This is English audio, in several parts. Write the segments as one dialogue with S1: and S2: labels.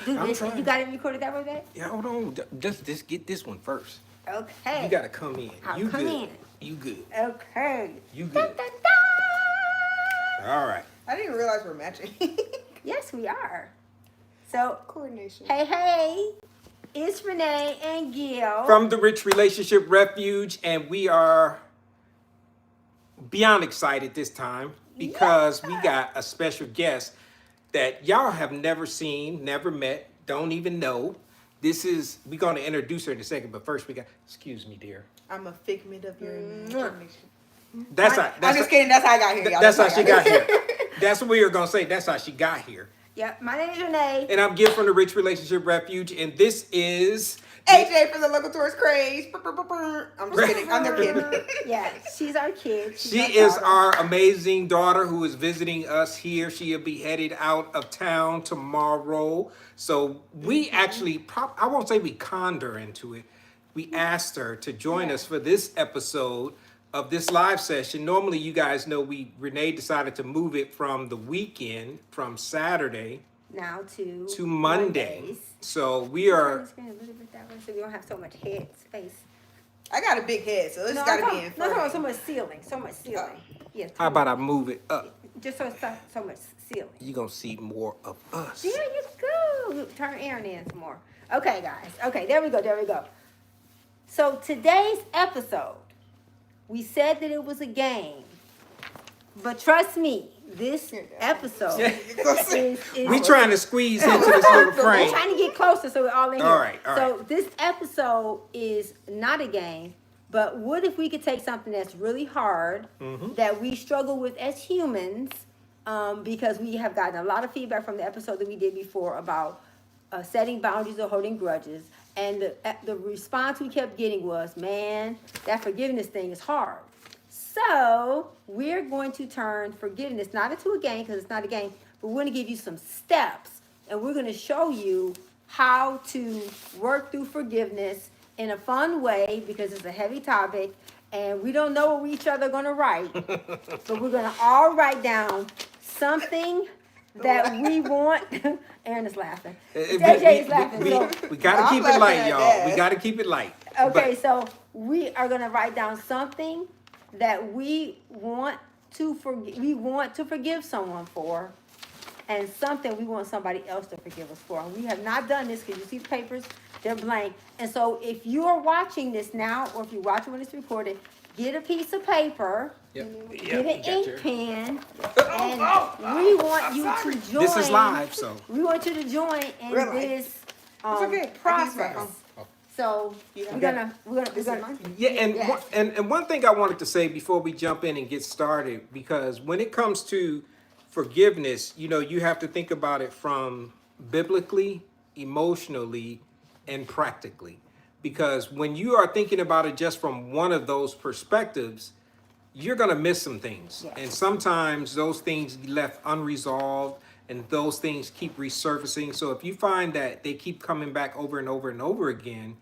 S1: You got it recorded that way, babe?
S2: Yeah, hold on. Just get this one first.
S1: Okay.
S2: You gotta come in.
S1: I'll
S2: You
S1: come
S2: good.
S1: in.
S2: You good.
S1: Okay.
S2: You
S1: Da,
S2: good.
S1: da, da.
S2: All right.
S3: I didn't realize we're matching.
S1: Yes, we are. So,
S3: Coordination.
S1: hey, it's Renee and Gil.
S2: From the RICH Relationship Refuge, and we are beyond excited this time because we got a special guest that y'all have never seen, never met, don't even know. We're going to introduce her in a second, but first excuse me, dear.
S3: I'm a figment of your imagination.
S2: I'm
S3: just kidding. That's how I got here, y'all.
S2: That's how she got here. That's what we were going to say. That's how she got here.
S1: Yep, my name is Renee.
S2: And I'm Gil from the RICH Relationship Refuge, and this is...
S3: AJ from the Local Tourist Craze. I'm just kidding. I'm their kid.
S1: Yeah, she's our kid.
S2: She is our amazing daughter who is visiting us here. She'll be headed out of town tomorrow. So we actually, I won't say we conned her into it. We asked her to join us for this episode of this live session. Normally, you guys know Renee decided to move it from the weekend, from Saturday
S1: now to
S2: Monday.
S1: Mondays.
S2: So we are...
S1: Turn the screen a little bit that way so we don't have so much head space.
S3: I got a big head, so it's got to be in front.
S1: No, so much ceiling. Yeah.
S2: How about I move it up?
S1: Just so much ceiling.
S2: You're going to see more of us.
S1: There you go. Turn Aaron in some more. Okay, guys. Okay, there we go. So today's episode, we said that it was a game. But trust me, this episode is
S2: we trying to squeeze into this little frame.
S1: We're trying to get closer so we're all in here.
S2: All right.
S1: So this episode is not a game, but what if we could take something that's really hard, that we struggle with as humans, because we have gotten a lot of feedback from the episode that we did before about setting boundaries or holding grudges. And the response we kept getting was, man, that forgiveness thing is hard. So we're going to turn forgiveness not into a game, because it's not a game, but we're going to give you some steps, and we're going to show you how to work through forgiveness in a fun way, because it's a heavy topic, and we don't know what each other are going to write, but we're going to all write down something that we want. Aaron is laughing. AJ is laughing.
S2: We got to keep it light, y'all. We got to keep it light.
S1: Okay, so we are going to write down something that we want to forgive someone for, and something we want somebody else to forgive us for. And we have not done this, because you see the papers, they're blank. And so if you're watching this now, or if you're watching when it's recorded, get a piece of paper, get an ink pen, and we want you to join.
S2: This is live, so.
S1: We want you to join in this process. So we're gonna.
S2: Yeah, and one thing I wanted to say before we jump in and get started, because when it comes to forgiveness, you have to think about it from biblically, emotionally, and practically. Because when you are thinking about it just from one of those perspectives, you're gonna miss some things, and sometimes those things left unresolved, and those things keep resurfacing. So if you find that they keep coming back over and over and over again,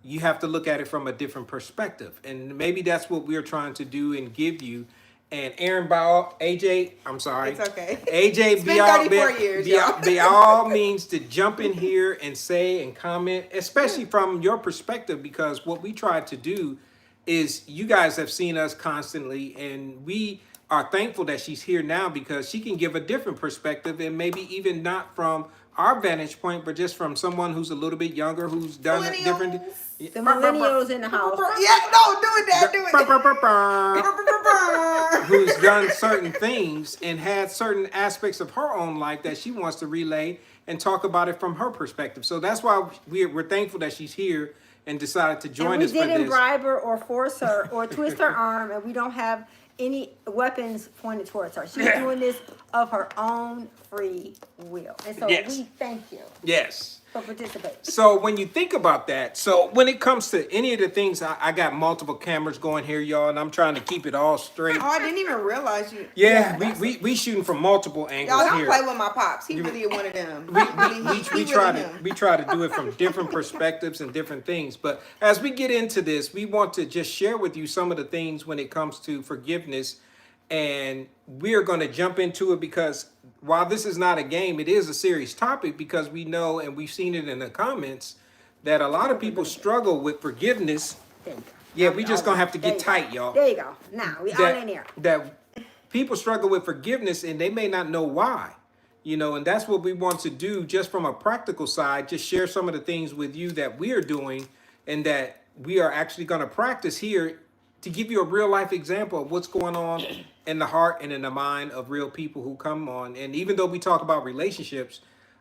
S2: you have to look at it from a different perspective. And maybe that's what we're trying to do and give you. And Aaron, AJ, I'm sorry.
S3: It's okay.
S2: AJ,
S3: it's been 34 years, y'all.
S2: By all means to jump in here and say and comment, especially from your perspective, because what we try to do is, you guys have seen us constantly, and we are thankful that she's here now, because she can give a different perspective, and maybe even not from our vantage point, but just from someone who's a little bit younger, who's done it different.
S1: The millennials in the house.
S3: Yeah, no, do it.
S2: Who's done certain things and had certain aspects of her own life that she wants to relay and talk about it from her perspective. So that's why we're thankful that she's here and decided to join us for this.
S1: We didn't bribe her or force her or twist her arm, and we don't have any weapons pointed towards her. She's doing this of her own free will. And so we thank you.
S2: Yes.
S1: For participating.
S2: So when you think about that, so when it comes to any of the things, I got multiple cameras going here, y'all, and I'm trying to keep it all straight.
S3: Oh, I didn't even realize you.
S2: Yeah, we shooting from multiple angles
S3: y'all,
S2: here.
S3: Y'all don't play with my pops. He really one of them.
S2: We try to do it from different perspectives and different things. But as we get into this, we want to just share with you some of the things when it comes to forgiveness And we are going to jump into it because while this is not a game, it is a serious topic, because we know, and we've seen it in the comments, that a lot of people struggle with forgiveness.
S1: There you go.
S2: Yeah,
S1: Now
S2: we
S1: we
S2: just
S1: all
S2: going to
S1: in.
S2: have to
S1: There
S2: get
S1: you
S2: tight,
S1: go.
S2: y'all.
S1: There you go. Now we all in there.
S2: That people struggle with forgiveness and they may not know why. And that's what we want to do, just from a practical side, just share some of the things with you that we are doing and that we are actually going to practice here, to give you a real life example of what's going on in the heart and in the mind of real people who come on. And even though we talk about relationships,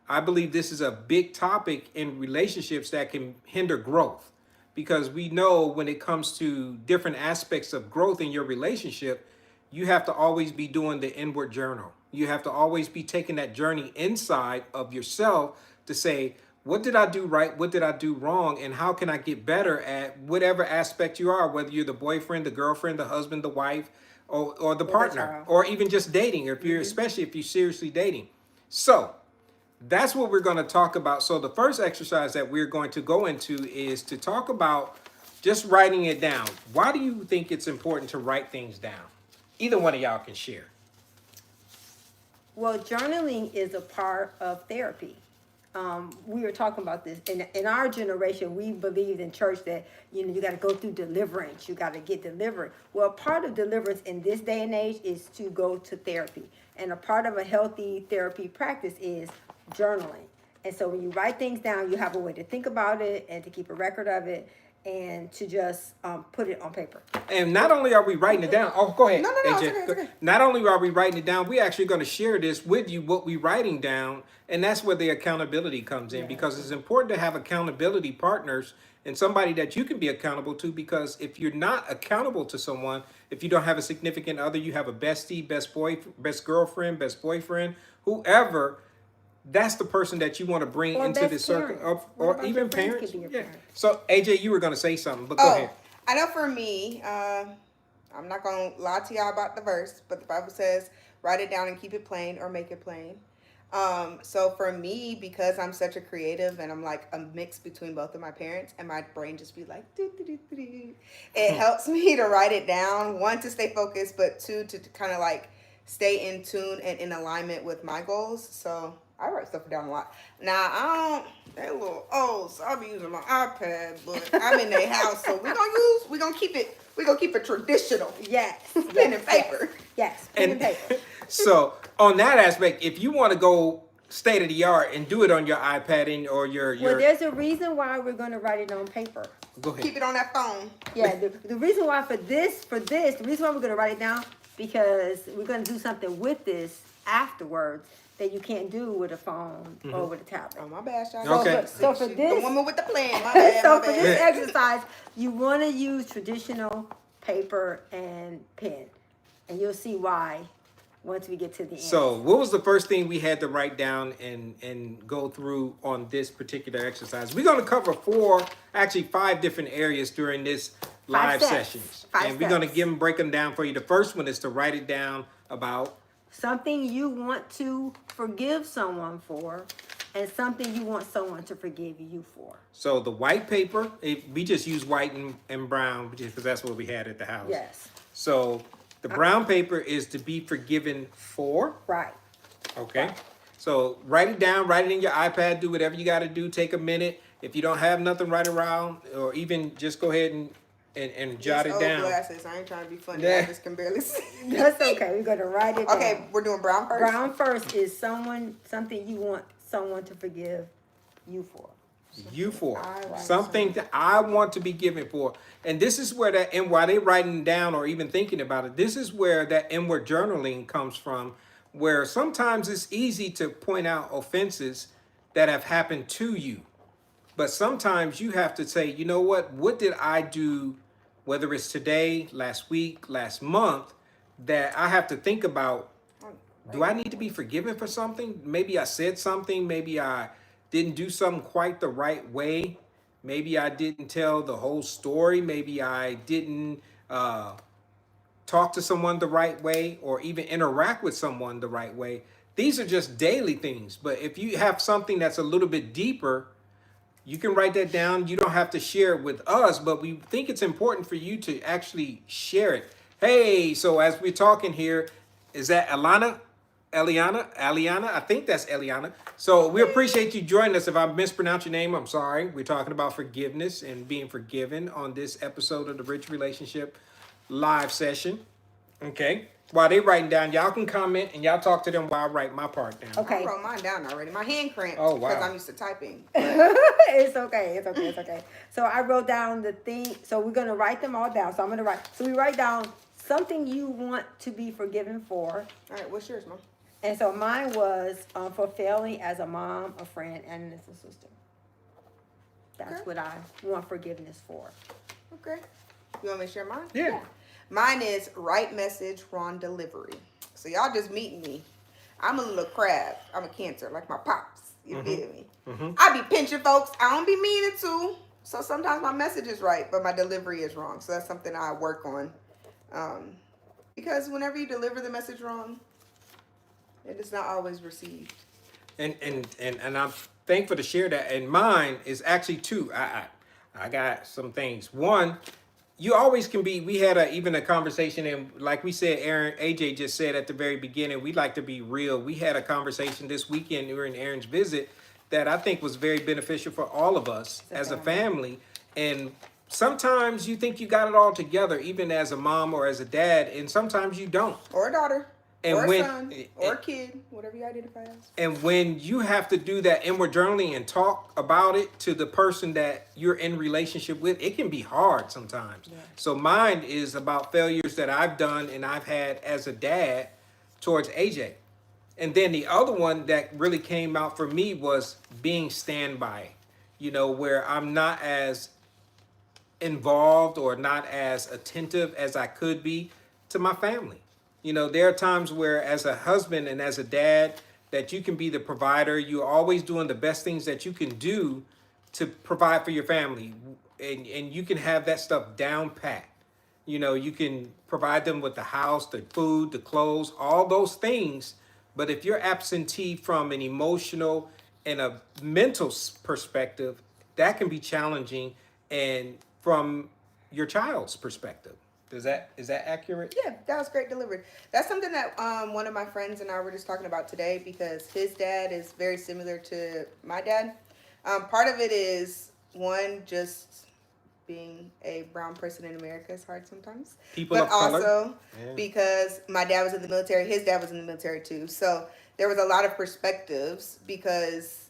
S2: I believe this is a big topic in relationships that can hinder growth, because we know when it comes to different aspects of growth in your relationship, you have to always be doing the inward journal. You have to always be taking that journey inside of yourself to say, what did I do right? What did I do wrong? And how can I get better at whatever aspect you are, whether you're the boyfriend, the girlfriend, the husband, the wife, or the partner, or even just dating, if you're, especially if you're seriously dating. So that's what we're going to talk about. So the first exercise that we're going to go into is to talk about just writing it down. Why do you think it's important to write things down? Either one of y'all can share.
S1: Well, journaling is a part of therapy. We were talking about this in our generation. We believed in church that you got to go through deliverance. You got to get delivered. Well, part of deliverance in this day and age is to go to therapy, and a part of a healthy therapy practice is journaling. And so when you write things down, you have a way to think about it and to keep a record of it, and to just put it on paper.
S2: And not only are we writing it down, go ahead.
S3: No,
S2: AJ.
S3: it's okay.
S2: Not only are we writing it down, we're actually going to share this with you, what we're writing down. And that's where the accountability comes in, because it's important to have accountability partners and somebody that you can be accountable to. Because if you're not accountable to someone, if you don't have a significant other, you have a bestie, best boy, best girlfriend, best boyfriend, whoever, that's the person that you want to bring into this circle, or even parents. Yeah. So AJ, you were going to say something, but go ahead.
S3: I know for me, I'm not going to lie to y'all about the verse, but the Bible says, write it down and keep it plain or make it plain. So for me, because I'm such a creative and I'm like a mix between both of my parents, and my brain just be like, it helps me to write it down. One, to stay focused, but two, to kind of like stay in tune and in alignment with my goals. So I write stuff down a lot. Now they're a little old, so I'll be using my iPad, but I'm in their house, so we're gonna keep it traditional.
S1: Yes.
S3: Pen and paper.
S1: Yes. Pen and paper.
S2: So on that aspect, if you want to go state of the art and do it on your iPad or your
S1: Well, there's a reason why we're going to write it on paper.
S2: Go ahead.
S3: Keep it on that phone.
S1: Yeah, the reason why the reason why we're going to write it down, because we're going to do something with this afterwards that you can't do with a phone or with a tablet.
S3: Oh, my bad, y'all.
S2: Okay.
S1: So for this,
S3: the woman with the plan. My bad.
S1: so for this exercise, you want to use traditional paper and pen, and you'll see why once we get to the end.
S2: So what was the first thing we had to write down and go through on this particular exercise? We're going to cover 5 different areas during this live sessions. And we're going to break them down for you. The first one is to write it down about
S1: something you want to forgive someone for, and something you want someone to forgive you for.
S2: So the white paper, we just use white and brown because that's what we had at the house.
S1: Yes.
S2: So the brown paper is to be forgiven for.
S1: Right.
S2: Okay. So write it down, write it in your iPad, do whatever you got to do. Take a minute. If you don't have nothing right around, or even just go ahead and jot it down.
S3: Glasses. I ain't trying to be funny.
S2: Yeah.
S3: I just can barely see.
S1: That's okay. We're going to write it down.
S3: Okay, we're doing brown first.
S1: Brown first is something you want someone to forgive you for.
S2: You for
S1: Right.
S2: something that I want to be given for. And this is where and while they're writing down or even thinking about it, this is where that inward journaling comes from, where sometimes it's easy to point out offenses that have happened to you. But sometimes you have to say, you know what did I do, whether it's today, last week, last month, that I have to think about, do I need to be forgiven for something? Maybe I said something, maybe I didn't do something quite the right way. Maybe I didn't tell the whole story. Maybe I didn't talk to someone the right way or even interact with someone the right way. These are just daily things. But if you have something that's a little bit deeper, you can write that down. You don't have to share it with us, but we think it's important for you to actually share it. Hey, so as we're talking here, is that Alana? Eliana? I think that's Eliana. So we appreciate you joining us. If I mispronounce your name, I'm sorry. We're talking about forgiveness and being forgiven on this episode of the Rich Relationship live session. Okay. While they writing down, y'all can comment and y'all talk to them while I write my part down.
S3: I wrote mine down already. My hand cramped
S2: Oh, wow.
S3: because I'm used to typing.
S1: It's okay. So I wrote down the thing. So we're gonna write them all down. So I'm gonna write. So we write down something you want to be forgiven for.
S3: All right, what's yours, Mom?
S1: And so mine was for failing as a mom, a friend, and as a sister. That's
S3: Okay.
S1: what I want forgiveness for.
S3: Okay. You want me to share mine?
S2: Yeah.
S3: Mine is right message, wrong delivery. So y'all just meeting me. I'm a little crab. I'm a Cancer, like my pops. You feel me? I be pinching folks. I don't be meaning to. So sometimes my message is right, but my delivery is wrong. So that's something I work on. Because whenever you deliver the message wrong, it is not always received.
S2: And I'm thankful to share that. And mine is actually two. I got some things. One, you always can be. We had even a conversation, and like we said, AJ just said at the very beginning, we like to be real. We had a conversation this weekend during Aaron's visit that I think was very beneficial for all of us as a family. And sometimes you think you got it all together, even as a mom or as a dad, and sometimes you don't.
S3: Or a daughter.
S2: And
S3: or
S2: when,
S3: a son. Or a kid. Whatever you identify as.
S2: And when you have to do that inward journaling and talk about it to the person that you're in relationship with, it can be hard sometimes. Yeah. So mine is about failures that I've done and I've had as a dad towards AJ. And then the other one that really came out for me was being standby, where I'm not as involved or not as attentive as I could be to my family. There are times where as a husband and as a dad that you can be the provider. You're always doing the best things that you can do to provide for your family. And you can have that stuff down pat. You can provide them with the house, the food, the clothes, all those things. But if you're absentee from an emotional and a mental perspective, that can be challenging. And from your child's perspective. Is that accurate?
S3: Yeah, that was great delivered. That's something that one of my friends and I were just talking about today because his dad is very similar to my dad. Part of it is, one, just being a brown person in America is hard sometimes.
S2: People of color.
S3: But also because my dad was in the military, his dad was in the military too. So there was a lot of perspectives because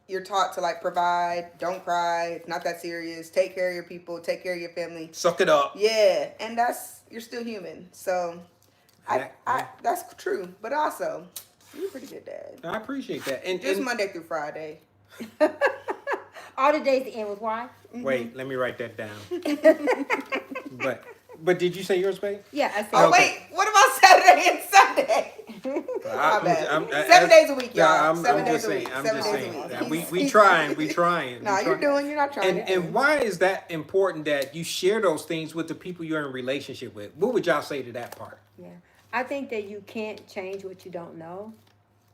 S3: you're taught to provide, don't cry, it's not that serious, take care of your people, take care of your family.
S2: Suck it up.
S3: Yeah, and you're still human. So that's true. But also, you're a pretty good dad.
S2: I appreciate that. And
S3: just Monday through Friday.
S1: All the days to end with Y.
S2: Wait, let me write that down. But did you say yours, babe?
S1: Yeah, I said.
S3: Oh, wait, what about Saturday and Sunday? My bad. 7 days a week, y'all.
S2: I'm
S3: 7 days
S2: just
S3: a
S2: saying.
S3: week.
S2: I'm
S3: 7
S2: just
S3: days a
S2: saying.
S3: week.
S2: We trying.
S3: No, you're not trying.
S2: And why is that important that you share those things with the people you're in relationship with? What would y'all say to that part?
S1: Yeah, I think that you can't change what you don't know,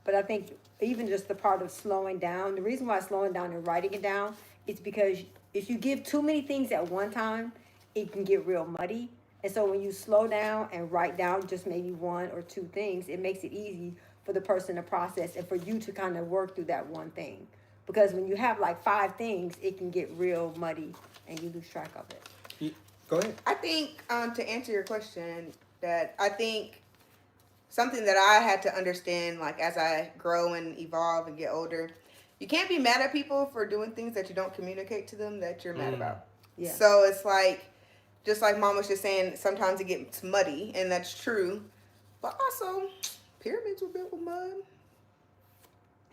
S1: but I think even just the part of slowing down. The reason why slowing down and writing it down is because if you give too many things at one time, it can get real muddy. And so when you slow down and write down just maybe one or two things, it makes it easy for the person to process and for you to kind of work through that one thing. Because when you have 5 things, it can get real muddy and you lose track of it.
S2: Go ahead.
S3: I think, to answer your question, that I think something that I had to understand, as I grow and evolve and get older, you can't be mad at people for doing things that you don't communicate to them that you're mad about.
S1: Yeah.
S3: So it's just like Mom was just saying, sometimes it gets muddy, and that's true. But also, pyramids were built with mud.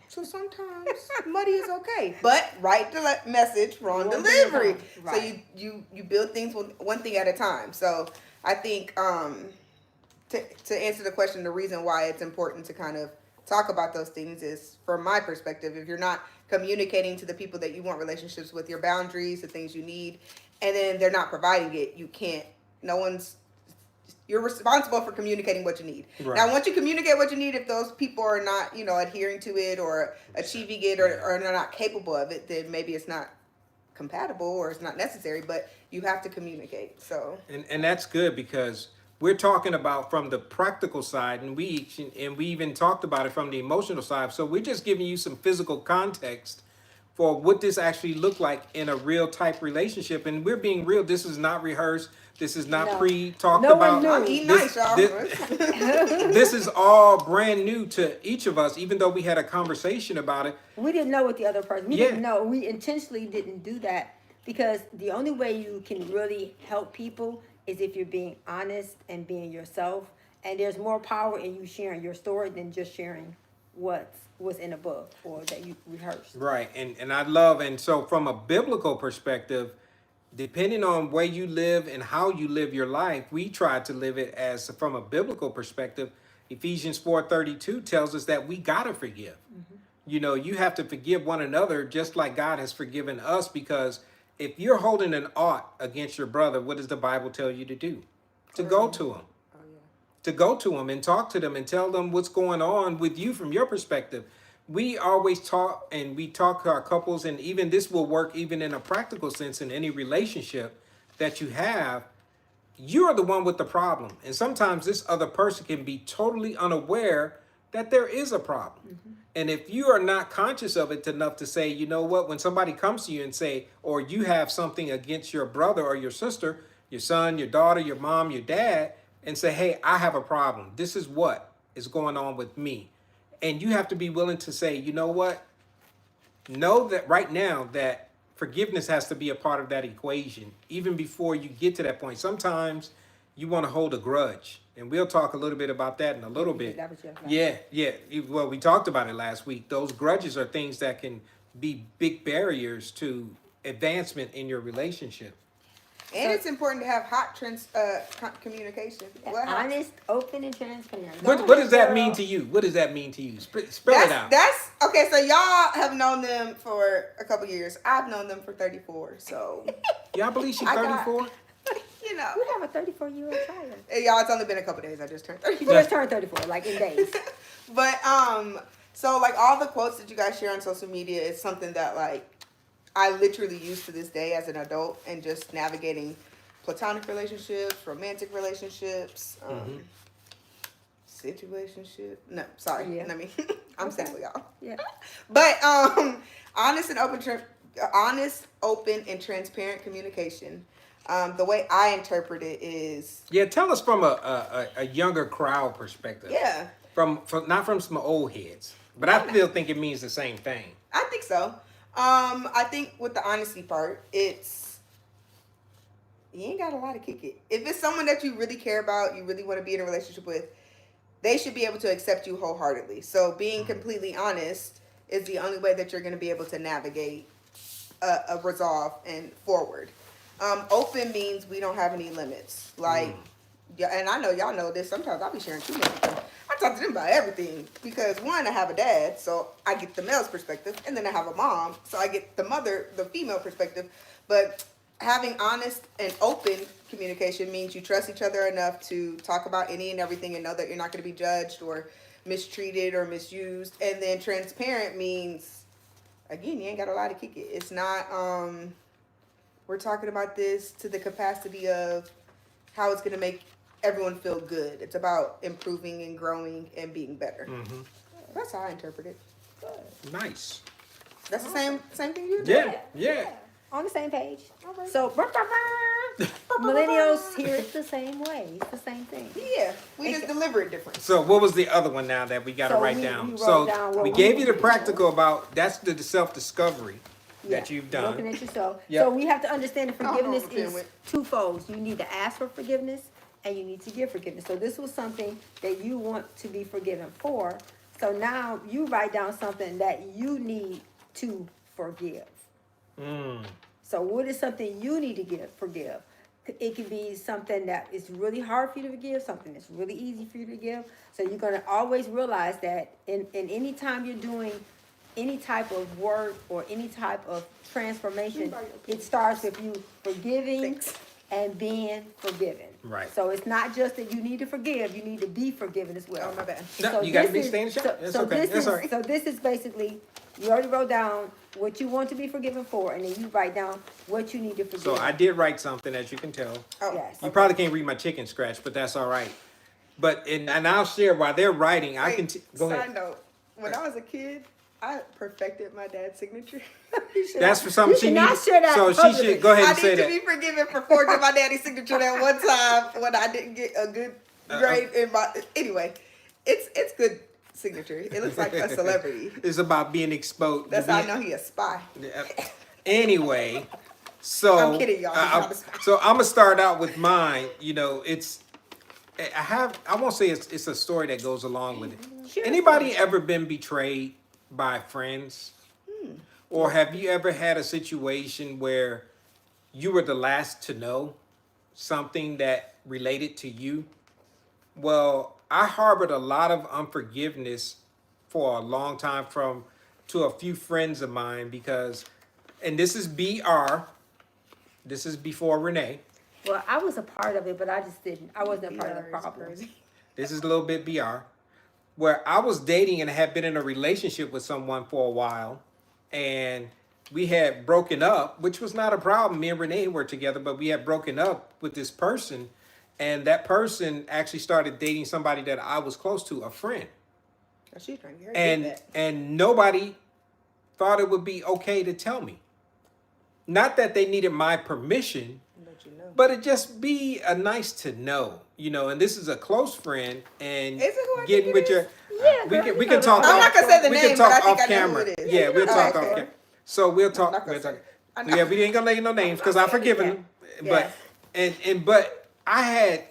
S3: So sometimes muddy is okay. But right message, wrong delivery. Right. So you build things one thing at a time. So I think to answer the question, the reason why it's important to kind of talk about those things is, from my perspective, if you're not communicating to the people that you want relationships with, your boundaries, the things you need, and then they're not providing it, you're responsible for communicating what you need. Right. Now, once you communicate what you need, if those people are not, adhering to it or achieving it or they're not capable of it, then maybe it's not compatible or it's not necessary, but you have to communicate. So,
S2: and that's good, because We're talking about from the practical side, and we even talked about it from the emotional side. So we're just giving you some physical context for what this actually looked like in a real type relationship. And we're being real. This is not rehearsed. This is not
S1: No.
S2: pre-talked
S1: No one
S2: about.
S1: knew.
S3: I'm eating
S2: This,
S3: nice, y'all.
S2: this is all brand new to each of us, even though we had a conversation about it.
S1: We didn't know what the other person. We
S2: Yeah.
S1: didn't know. We intentionally didn't do that because the only way you can really help people is if you're being honest and being yourself. And there's more power in you sharing your story than just sharing what's in a book or that you rehearsed.
S2: Right. And I love, and so from a biblical perspective, depending on where you live and how you live your life, we try to live it as from a biblical perspective. Ephesians 4:32 tells us that we gotta forgive. You know, you have to forgive one another just like God has forgiven us, because if you're holding an ought against your brother, what does the Bible tell you to do? To go to him. To go to them and talk to them and tell them what's going on with you from your perspective. We always talk, and we talk to our couples, and even this will work even in a practical sense in any relationship that you have. You're the one with the problem. And sometimes this other person can be totally unaware that there is a problem. And if you are not conscious of it enough to say, you know what, when somebody comes to you and say, or you have something against your brother or your sister, your son, your daughter, your mom, your dad, and say, hey, I have a problem. This is what is going on with me. And you have to be willing to say, you know what? Know that right now that forgiveness has to be a part of that equation, even before you get to that point. Sometimes you want to hold a grudge. And we'll talk a little bit about that in a little bit.
S1: That was your last
S2: Yeah. Well, we talked about it last week. Those grudges are things that can be big barriers to advancement in your relationship.
S3: And it's important to have hot communication.
S1: Honest, open, and transparent.
S2: What does that mean to you? What does that mean to you? Spell it out.
S3: That's okay. So y'all have known them for a couple years. I've known them for 34. So
S2: Y'all believe she's 34?
S3: you know,
S1: You have a 34-year-old child.
S3: y'all, it's only been a couple days. I just turned 34.
S1: You just turned 34, like in days.
S3: But so like all the quotes that you guys share on social media is something that like I literally use to this day as an adult, and just navigating platonic relationships, romantic relationships, situationship. No, sorry.
S1: Yeah.
S3: I mean, I'm single, y'all.
S1: Yeah.
S3: But honest, open, and transparent communication. The way I interpret it is,
S2: Yeah, tell us from a younger crowd perspective.
S3: yeah,
S2: From not from some old heads. But I still think it means the same thing.
S3: I think so. I think with the honesty part, it's you ain't got a lot to kick it. If it's someone that you really care about, you really want to be in a relationship with, they should be able to accept you wholeheartedly. So being completely honest is the only way that you're going to be able to navigate a resolve and forward. Open means we don't have any limits. Like, yeah, and I know y'all know this. Sometimes I'll be sharing too much. I talk to them about everything because one, I have a dad, so I get the male's perspective, and then I have a mom, so I get the female perspective. But having honest and open communication means you trust each other enough to talk about any and everything and know that you're not going to be judged or mistreated or misused. And then transparent means, again, you ain't got a lot to kick it. It's not, we're talking about this to the capacity of how it's going to make everyone feel good. It's about improving and growing and being better. That's how I interpret it.
S2: Nice.
S3: That's the same thing you do.
S2: Yeah.
S1: On the same page. So, millennials hear it the same way. It's the same thing.
S3: Yeah, we just deliver it different.
S2: So what was the other one now that we got to
S1: So
S2: write
S1: we
S2: down?
S1: wrote
S2: So
S1: down what
S2: we
S1: we
S2: gave you the
S1: did.
S2: practical about, that's the self-discovery that
S1: Yeah,
S2: you've done.
S1: looking at yourself.
S2: Yep.
S1: So we have to understand that forgiveness
S3: okay,
S1: is
S3: wait.
S1: twofold. You need to ask for forgiveness and you need to give forgiveness. So this was something that you want to be forgiven for. So now you write down something that you need to forgive. So what is something you need to forgive? It could be something that is really hard for you to forgive, something that's really easy for you to give. So you're going to always realize that in any time you're doing any type of work or any type of transformation, it starts with you forgiving and being forgiven.
S2: Right.
S1: So it's not just that you need to forgive, you need to be forgiven as well.
S3: Oh, my bad.
S2: No, you got to be staying in the shop. That's okay. That's all right.
S1: So this is basically, you already wrote down what you want to be forgiven for, and then you write down what you need to forgive.
S2: So I did write something, as you can tell.
S3: Oh,
S1: Yes.
S2: You probably can't read my chicken scratch, but that's all right. But and I'll share while they're writing. I can go
S3: Side
S2: ahead.
S3: note, when I was a kid, I perfected my dad's signature.
S2: That's for something
S1: You
S2: she
S1: should not
S2: needs.
S1: share that
S2: So she
S1: publicly.
S2: should go ahead
S3: I
S2: and
S3: need
S2: say
S3: to
S2: that.
S3: be forgiven for forging my daddy's signature that one time when I didn't get a good grade in my. Anyway, it's good signature. It looks like a celebrity.
S2: It's about being exposed.
S3: That's how I know he a spy.
S2: Anyway, so
S3: I'm kidding, y'all. He's not a spy.
S2: so I'm gonna start out with mine. You know, I won't say it's a story that goes along with it.
S1: Sure.
S2: Anybody ever been betrayed by friends? Or have you ever had a situation where you were the last to know something that related to you? Well, I harbored a lot of unforgiveness for a long time to a few friends of mine because, and this is BR, this is before Renee.
S1: Well, I was a part of it, but I wasn't a part of the
S3: BR is
S1: problem.
S3: crazy.
S2: This is a little bit BR, where I was dating and had been in a relationship with someone for a while, and we had broken up, which was not a problem. Me and Renee were together, but we had broken up with this person, and that person actually started dating somebody that I was close to, a friend.
S3: Oh, she's trying to get her get that.
S2: And nobody thought it would be okay to tell me. Not that they needed my permission,
S3: Let you know.
S2: but it just be a nice to know, you know. And this is a close friend, and
S3: Is it who I
S2: getting
S3: think
S2: with
S3: it
S2: your,
S3: is?
S1: Yeah,
S2: we
S1: girl,
S2: can
S1: you
S2: can
S1: know
S2: talk.
S1: the-
S3: I'm not gonna say the
S2: we
S3: name,
S2: can talk
S3: but I think
S2: off
S3: I know
S2: camera.
S3: who it is.
S2: Yeah, we'll
S3: Okay,
S2: talk off
S3: fair.
S2: camera. So we'll talk.
S3: not gonna
S2: We'll talk.
S3: say. I know.
S2: Yeah, we ain't gonna let you no names because I forgive them. But
S1: Yes.
S2: but I had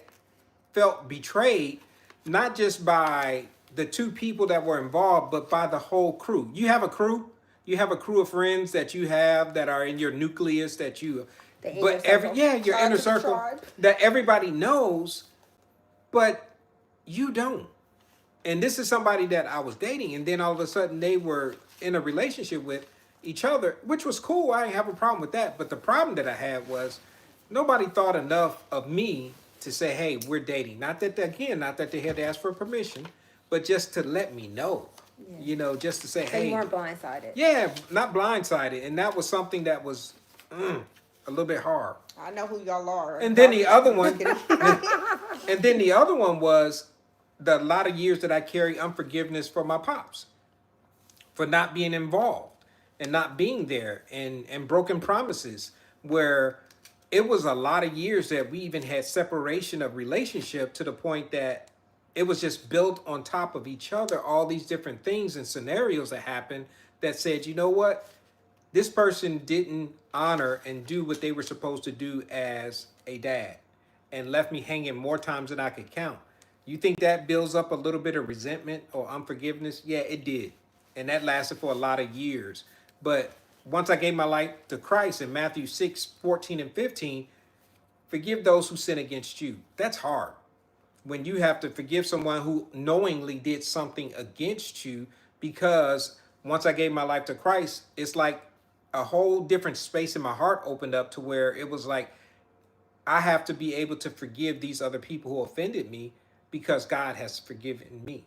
S2: felt betrayed, not just by the two people that were involved, but by the whole crew. You have a crew. You have a crew of friends that you have that are in your nucleus that you.
S1: The inner
S2: But
S1: circle.
S2: your
S3: Shout out
S2: inner
S3: to the
S2: circle
S3: tribe.
S2: that everybody knows, but you don't. And this is somebody that I was dating, and then all of a sudden they were in a relationship with each other, which was cool. I didn't have a problem with that. But the problem that I had was nobody thought enough of me to say, hey, we're dating. Not that they had to ask for permission, but just to let me know.
S1: Yeah.
S2: You know, just to say,
S1: So
S2: hey.
S1: you weren't blindsided.
S2: Yeah, not blindsided. And that was something that was a little bit hard.
S3: I know who y'all are.
S2: And then the other one, and then the other one was the lot of years that I carry unforgiveness for my pops, for not being involved and not being there, and broken promises, where it was a lot of years that we even had separation of relationship to the point that it was just built on top of each other, all these different things and scenarios that happened that said, you know what, this person didn't honor and do what they were supposed to do as a dad, and left me hanging more times than I could count. You think that builds up a little bit of resentment or unforgiveness? Yeah, it did. And that lasted for a lot of years. But once I gave my life to Christ in Matthew 6:14-15, forgive those who sin against you. That's hard. When you have to forgive someone who knowingly did something against you, because once I gave my life to Christ, it's like a whole different space in my heart opened up to where it was like, I have to be able to forgive these other people who offended me because God has forgiven me.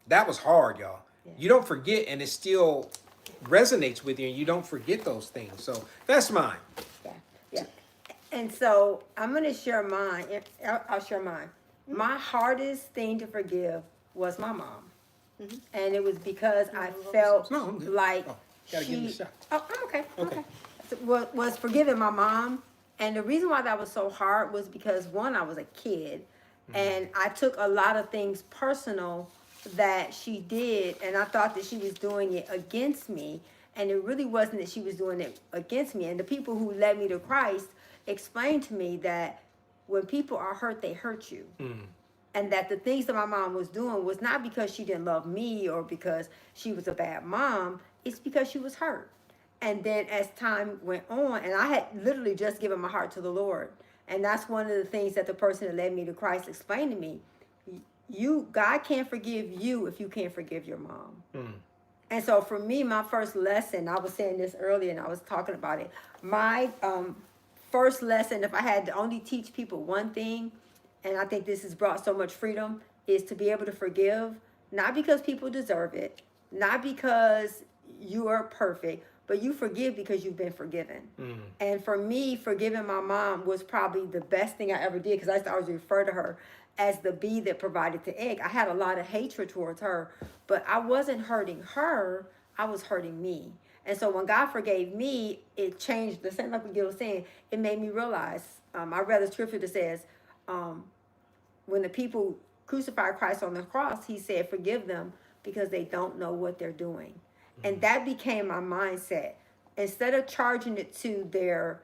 S2: That was hard, y'all.
S1: Yeah.
S2: You don't forget, and it still resonates with you, and you don't forget those things. So that's mine.
S1: Yeah, yeah. And so I'm going to share mine. I'll share mine. My hardest thing to forgive was my mom. And it was because I felt
S2: No, I'm good.
S1: like
S2: Gotta give it a shot.
S1: Oh, I'm okay.
S2: Okay.
S1: So, was forgiving my mom. And the reason why that was so hard was because, one, I was a kid. And I took a lot of things personal that she did. And I thought that she was doing it against me. And it really wasn't that she was doing it against me. And the people who led me to Christ explained to me that when people are hurt, they hurt you. And that the things that my mom was doing was not because she didn't love me or because she was a bad mom. It's because she was hurt. And then as time went on, and I had literally just given my heart to the Lord. And that's one of the things that the person that led me to Christ explained to me. God can't forgive you if you can't forgive your mom. And so for me, my first lesson, I was saying this earlier and I was talking about it. My first lesson, if I had to only teach people one thing, and I think this has brought so much freedom, is to be able to forgive, not because people deserve it, not because you are perfect, but you forgive because you've been forgiven. And for me, forgiving my mom was probably the best thing I ever did, because I used to always refer to her as the bee that provided the egg. I had a lot of hatred towards her, but I wasn't hurting her, I was hurting me. And so when God forgave me, it changed, the same like what Gil was saying, it made me realize, I read a scripture that says, when the people crucified Christ on the cross, he said, forgive them because they don't know what they're doing. And that became my mindset. Instead of charging it to they're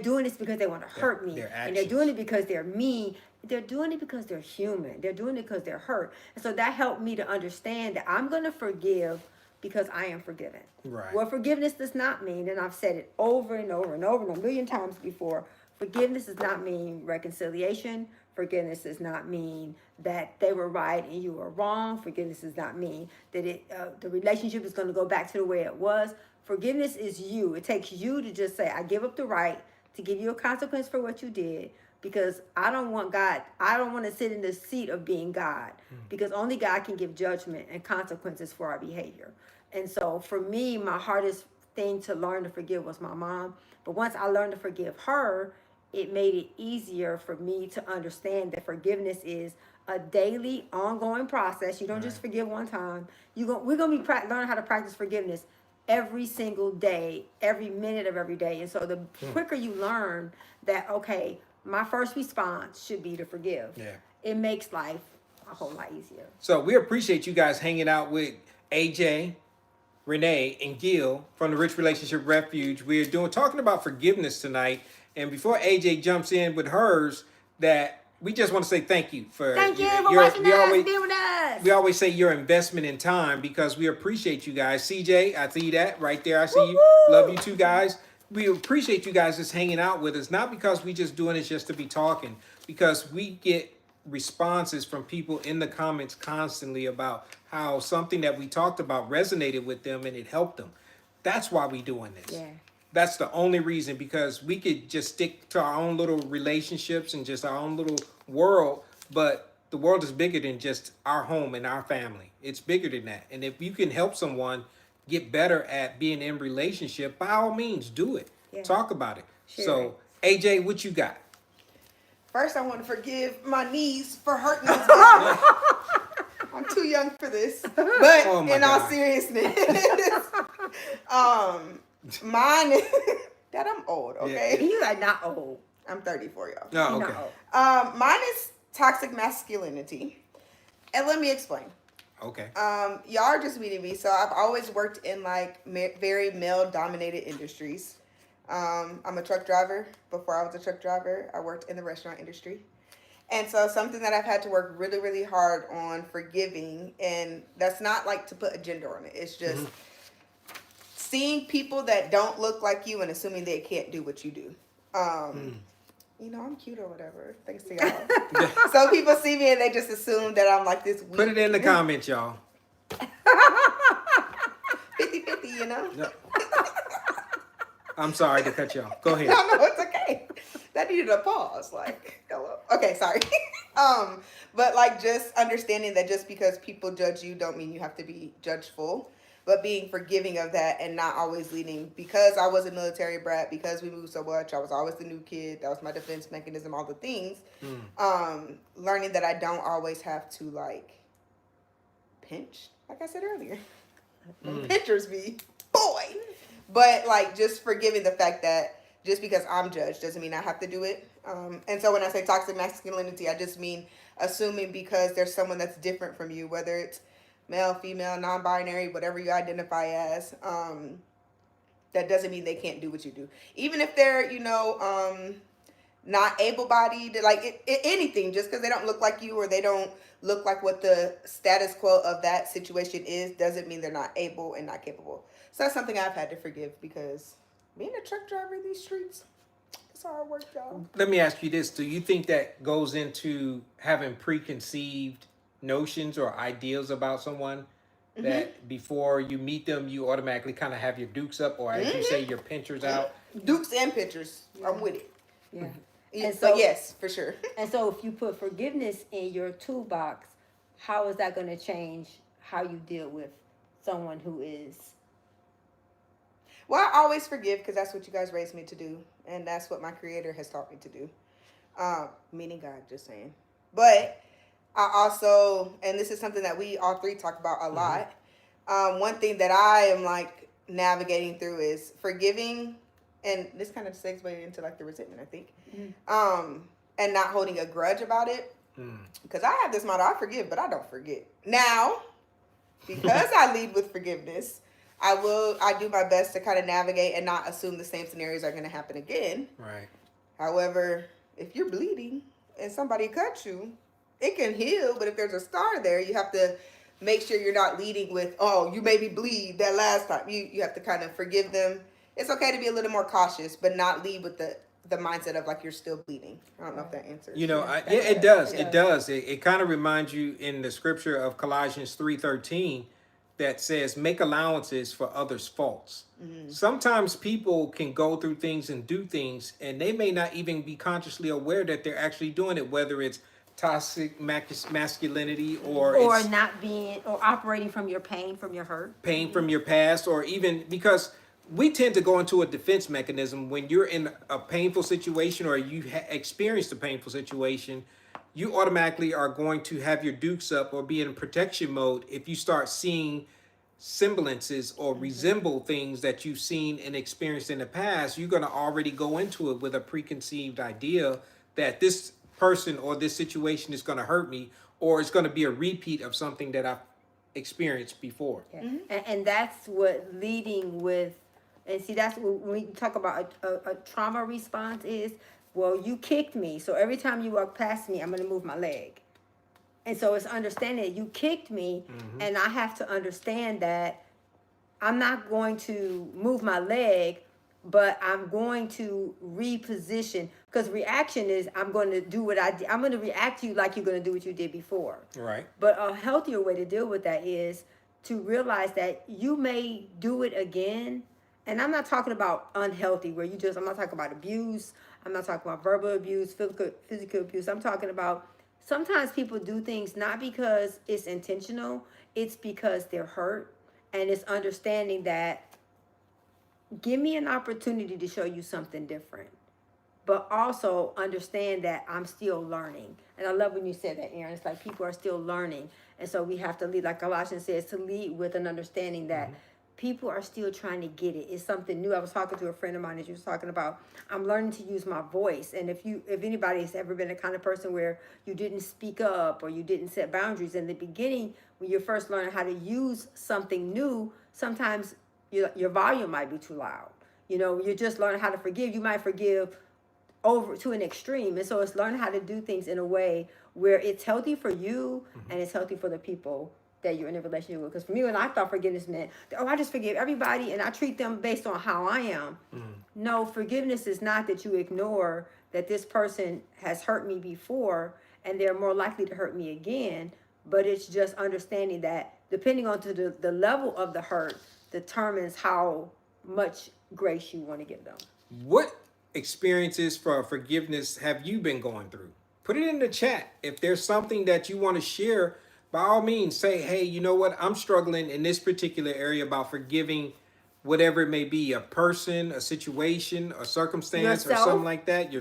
S1: doing this because they want to hurt me, and they're doing it because they're mean, they're doing it because they're human. They're doing it because they're hurt. And so that helped me to understand that I'm going to forgive because I am forgiven.
S2: Right.
S1: What forgiveness does not mean, and I've said it over and over and over and a million times before, forgiveness does not mean reconciliation. Forgiveness does not mean that they were right and you were wrong. Forgiveness does not mean that the relationship is going to go back to the way it was. Forgiveness is you. It takes you to just say, I give up the right to give you a consequence for what you did, because I don't want to sit in the seat of being God, because only God can give judgment and consequences for our behavior. And so for me, my hardest thing to learn to forgive was my mom. But once I learned to forgive her, it made it easier for me to understand that forgiveness is a daily, ongoing process. You don't just forgive one time. We're going to be learning how to practice forgiveness every single day, every minute of every day. And so the quicker you learn that, okay, my first response should be to forgive, it makes life a whole lot easier.
S2: So we appreciate you guys hanging out with AJ, Renee, and Gil from the Rich Relationship Refuge. We're talking about forgiveness tonight. And before AJ jumps in with hers, that we just want to say thank you for
S1: watching us, being with us.
S2: We always say your investment in time, because we appreciate you guys. CJ, I see that right there. I see you. Love you two guys. We appreciate you guys just hanging out with us, not because we just doing this just to be talking, because we get responses from people in the comments constantly about how something that we talked about resonated with them and it helped them. That's why we doing this.
S1: Yeah.
S2: That's the only reason, because we could just stick to our own little relationships and just our own little world, but the world is bigger than just our home and our family. It's bigger than that. And if you can help someone get better at being in relationship, by all means, do it.
S1: Yeah.
S2: Talk about it.
S1: Sure.
S2: So, AJ, what you got?
S3: First, I want to forgive my niece for hurting this guy. I'm too young for this. But in all seriousness, mine is that I'm old, okay?
S1: You are not old.
S3: I'm 34, y'all.
S2: Oh, okay.
S3: Mine is toxic masculinity. And let me explain.
S2: Okay.
S3: Y'all are just meeting me. So I've always worked in like very male-dominated industries. I'm a truck driver. Before I was a truck driver, I worked in the restaurant industry. And so something that I've had to work really, really hard on forgiving, and that's not like to put a gender on it. It's just seeing people that don't look like you and assuming they can't do what you do. You know, I'm cute or whatever, thanks to y'all. So people see me and they just assume that I'm like this weak.
S2: Put it in the comments, y'all.
S3: 50-50, you know?
S2: No. I'm sorry to cut you off. Go ahead.
S3: No, it's okay. That needed a pause. Like, hello. Okay, sorry. But like just understanding that just because people judge you don't mean you have to be judgeful, but being forgiving of that and not always leading. Because I was a military brat, because we moved so much, I was always the new kid. That was my defense mechanism, all the things. Learning that I don't always have to like pinch, like I said earlier. Pinchers be boy. But like just forgiving the fact that just because I'm judged doesn't mean I have to do it. And so when I say toxic masculinity, I just mean assuming because there's someone that's different from you, whether it's male, female, non-binary, whatever you identify as, that doesn't mean they can't do what you do. Even if they're, you know, not able-bodied, like anything, just because they don't look like you or they don't look like what the status quo of that situation is, doesn't mean they're not able and not capable. So that's something I've had to forgive, because being a truck driver in these streets, it's hard work, y'all.
S2: Let me ask you this. Do you think that goes into having preconceived notions or ideals about someone, that before you meet them, you automatically kind of have your dukes up, or as you say, your pinchers out?
S3: Dukes and pictures. I'm with it.
S1: Yeah.
S3: Yeah,
S1: And so,
S3: but yes, for sure.
S1: and so if you put forgiveness in your toolbox, how is that going to change how you deal with someone who is?
S3: Well, I always forgive because that's what you guys raised me to do, and that's what my Creator has taught me to do. Meaning God, just saying. But I also, and this is something that we all three talk about a lot. One thing that I am like navigating through is forgiving, and this kind of segues into like the resentment, I think. And not holding a grudge about it, because I have this motto: I forgive, but I don't forget. Now, because I lead with forgiveness, I do my best to kind of navigate and not assume the same scenarios are going to happen again.
S2: Right.
S3: However, if you're bleeding and somebody cut you, it can heal, but if there's a scar there, you have to make sure you're not leading with, oh, you made me bleed that last time. You have to kind of forgive them. It's okay to be a little more cautious, but not lead with the mindset of like you're still bleeding. I don't know if that answers.
S2: You know,
S1: Yeah,
S2: it does. It does. It kind of reminds you in the scripture of Colossians 3:13 that says, make allowances for others' faults. Sometimes people can go through things and do things, and they may not even be consciously aware that they're actually doing it, whether it's toxic masculinity or it's
S1: not being or operating from your pain, from your hurt.
S2: pain from your past, or even because we tend to go into a defense mechanism when you're in a painful situation or you experienced a painful situation. You automatically are going to have your dukes up or be in protection mode if you start seeing semblances or resemble things that you've seen and experienced in the past. You're going to already go into it with a preconceived idea that this person or this situation is going to hurt me, or it's going to be a repeat of something that I've experienced before.
S1: Yeah. And that's what leading with, and see, that's when we talk about a trauma response is, well, you kicked me, so every time you walk past me, I'm going to move my leg. And so it's understanding that you kicked me, and I have to understand that I'm not going to move my leg, but I'm going to reposition, because reaction is I'm going to do what I did. I'm going to react to you like you're going to do what you did before.
S2: Right.
S1: But a healthier way to deal with that is to realize that you may do it again. And I'm not talking about unhealthy, where I'm not talking about abuse. I'm not talking about verbal abuse, physical abuse. I'm talking about sometimes people do things not because it's intentional, it's because they're hurt. And it's understanding that give me an opportunity to show you something different, but also understand that I'm still learning. And I love when you said that, Aaron. It's like people are still learning. And so we have to lead, like Colossians says, to lead with an understanding that people are still trying to get it. It's something new. I was talking to a friend of mine, as you was talking about, I'm learning to use my voice. And if anybody has ever been the kind of person where you didn't speak up or you didn't set boundaries in the beginning, when you're first learning how to use something new, sometimes your volume might be too loud. You're just learning how to forgive. You might forgive over to an extreme. And so it's learning how to do things in a way where it's healthy for you and it's healthy for the people that you're in a relationship with. Because for me, when I thought forgiveness meant, I just forgive everybody and I treat them based on how I am. No, forgiveness is not that you ignore that this person has hurt me before and they're more likely to hurt me again. But it's just understanding that depending on the level of the hurt determines how much grace you want to give them.
S2: What experiences for forgiveness have you been going through? Put it in the chat. If there's something that you want to share, by all means, say, hey, you know what? I'm struggling in this particular area about forgiving whatever it may be, a person, a situation, a circumstance, or something like that.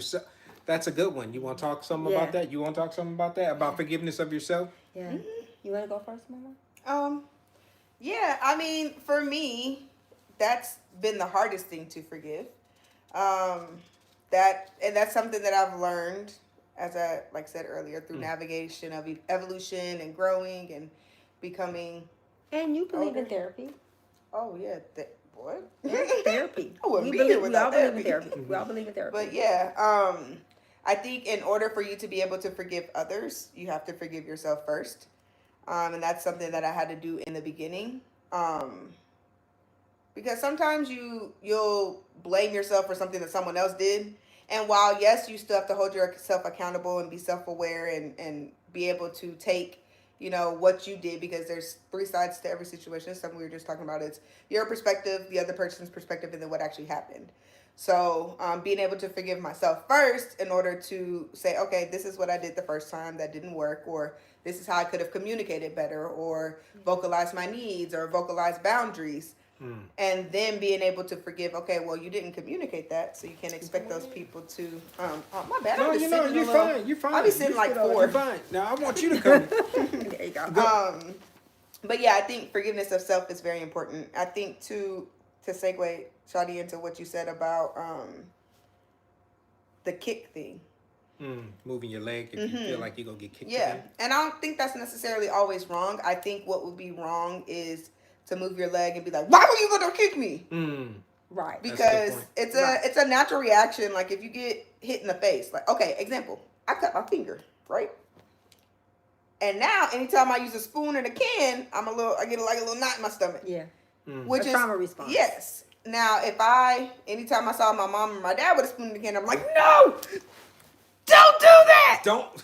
S2: That's a good one. You want to talk something about that? You want to talk something about that? About forgiveness of yourself?
S1: Yeah. You want to go first, Mama?
S3: Yeah, I mean, for me, that's been the hardest thing to forgive. That's something that I've learned, as I said earlier, through navigation of evolution and growing and becoming.
S1: And you believe in therapy?
S3: Oh yeah, what?
S1: Therapy.
S3: I wouldn't be here without therapy.
S1: We all believe in therapy.
S3: But yeah, I think in order for you to be able to forgive others, you have to forgive yourself first. And that's something that I had to do in the beginning. Because sometimes you'll blame yourself for something that someone else did. And while, yes, you still have to hold yourself accountable and be self-aware and be able to take you know, what you did, because there's three sides to every situation. It's something we were just talking about. It's your perspective, the other person's perspective, and then what actually happened. So being able to forgive myself first in order to say, okay, this is what I did the first time that didn't work, or this is how I could have communicated better, or vocalized my needs, or vocalized boundaries. And then being able to forgive, okay, well, you didn't communicate that, so you can't expect those people to. Oh, my bad.
S2: No,
S3: I'm just
S2: you know,
S3: sitting
S2: you're
S3: a little,
S2: fine. You're fine.
S3: I'll be sitting like
S2: You're
S3: 4.
S2: fine. Now, I want you to come.
S3: There you go. But yeah, I think forgiveness of self is very important. I think to segue, Shadi, into what you said about the kick thing.
S2: Moving your leg if you feel like you're going to get kicked.
S3: Yeah, and I don't think that's necessarily always wrong. I think what would be wrong is to move your leg and be like, why were you going to kick me?
S1: Right.
S3: Because it's a natural reaction. Like if you get hit in the face, like, okay, example, I cut my finger, right? And now anytime I use a spoon and a can, I get like a little knot in my stomach.
S1: Yeah.
S3: Which
S1: a
S3: is
S1: trauma response.
S3: Yes. Now anytime I saw my mom or my dad with a spoon in the can, I'm like, no! Don't do that!
S2: Don't.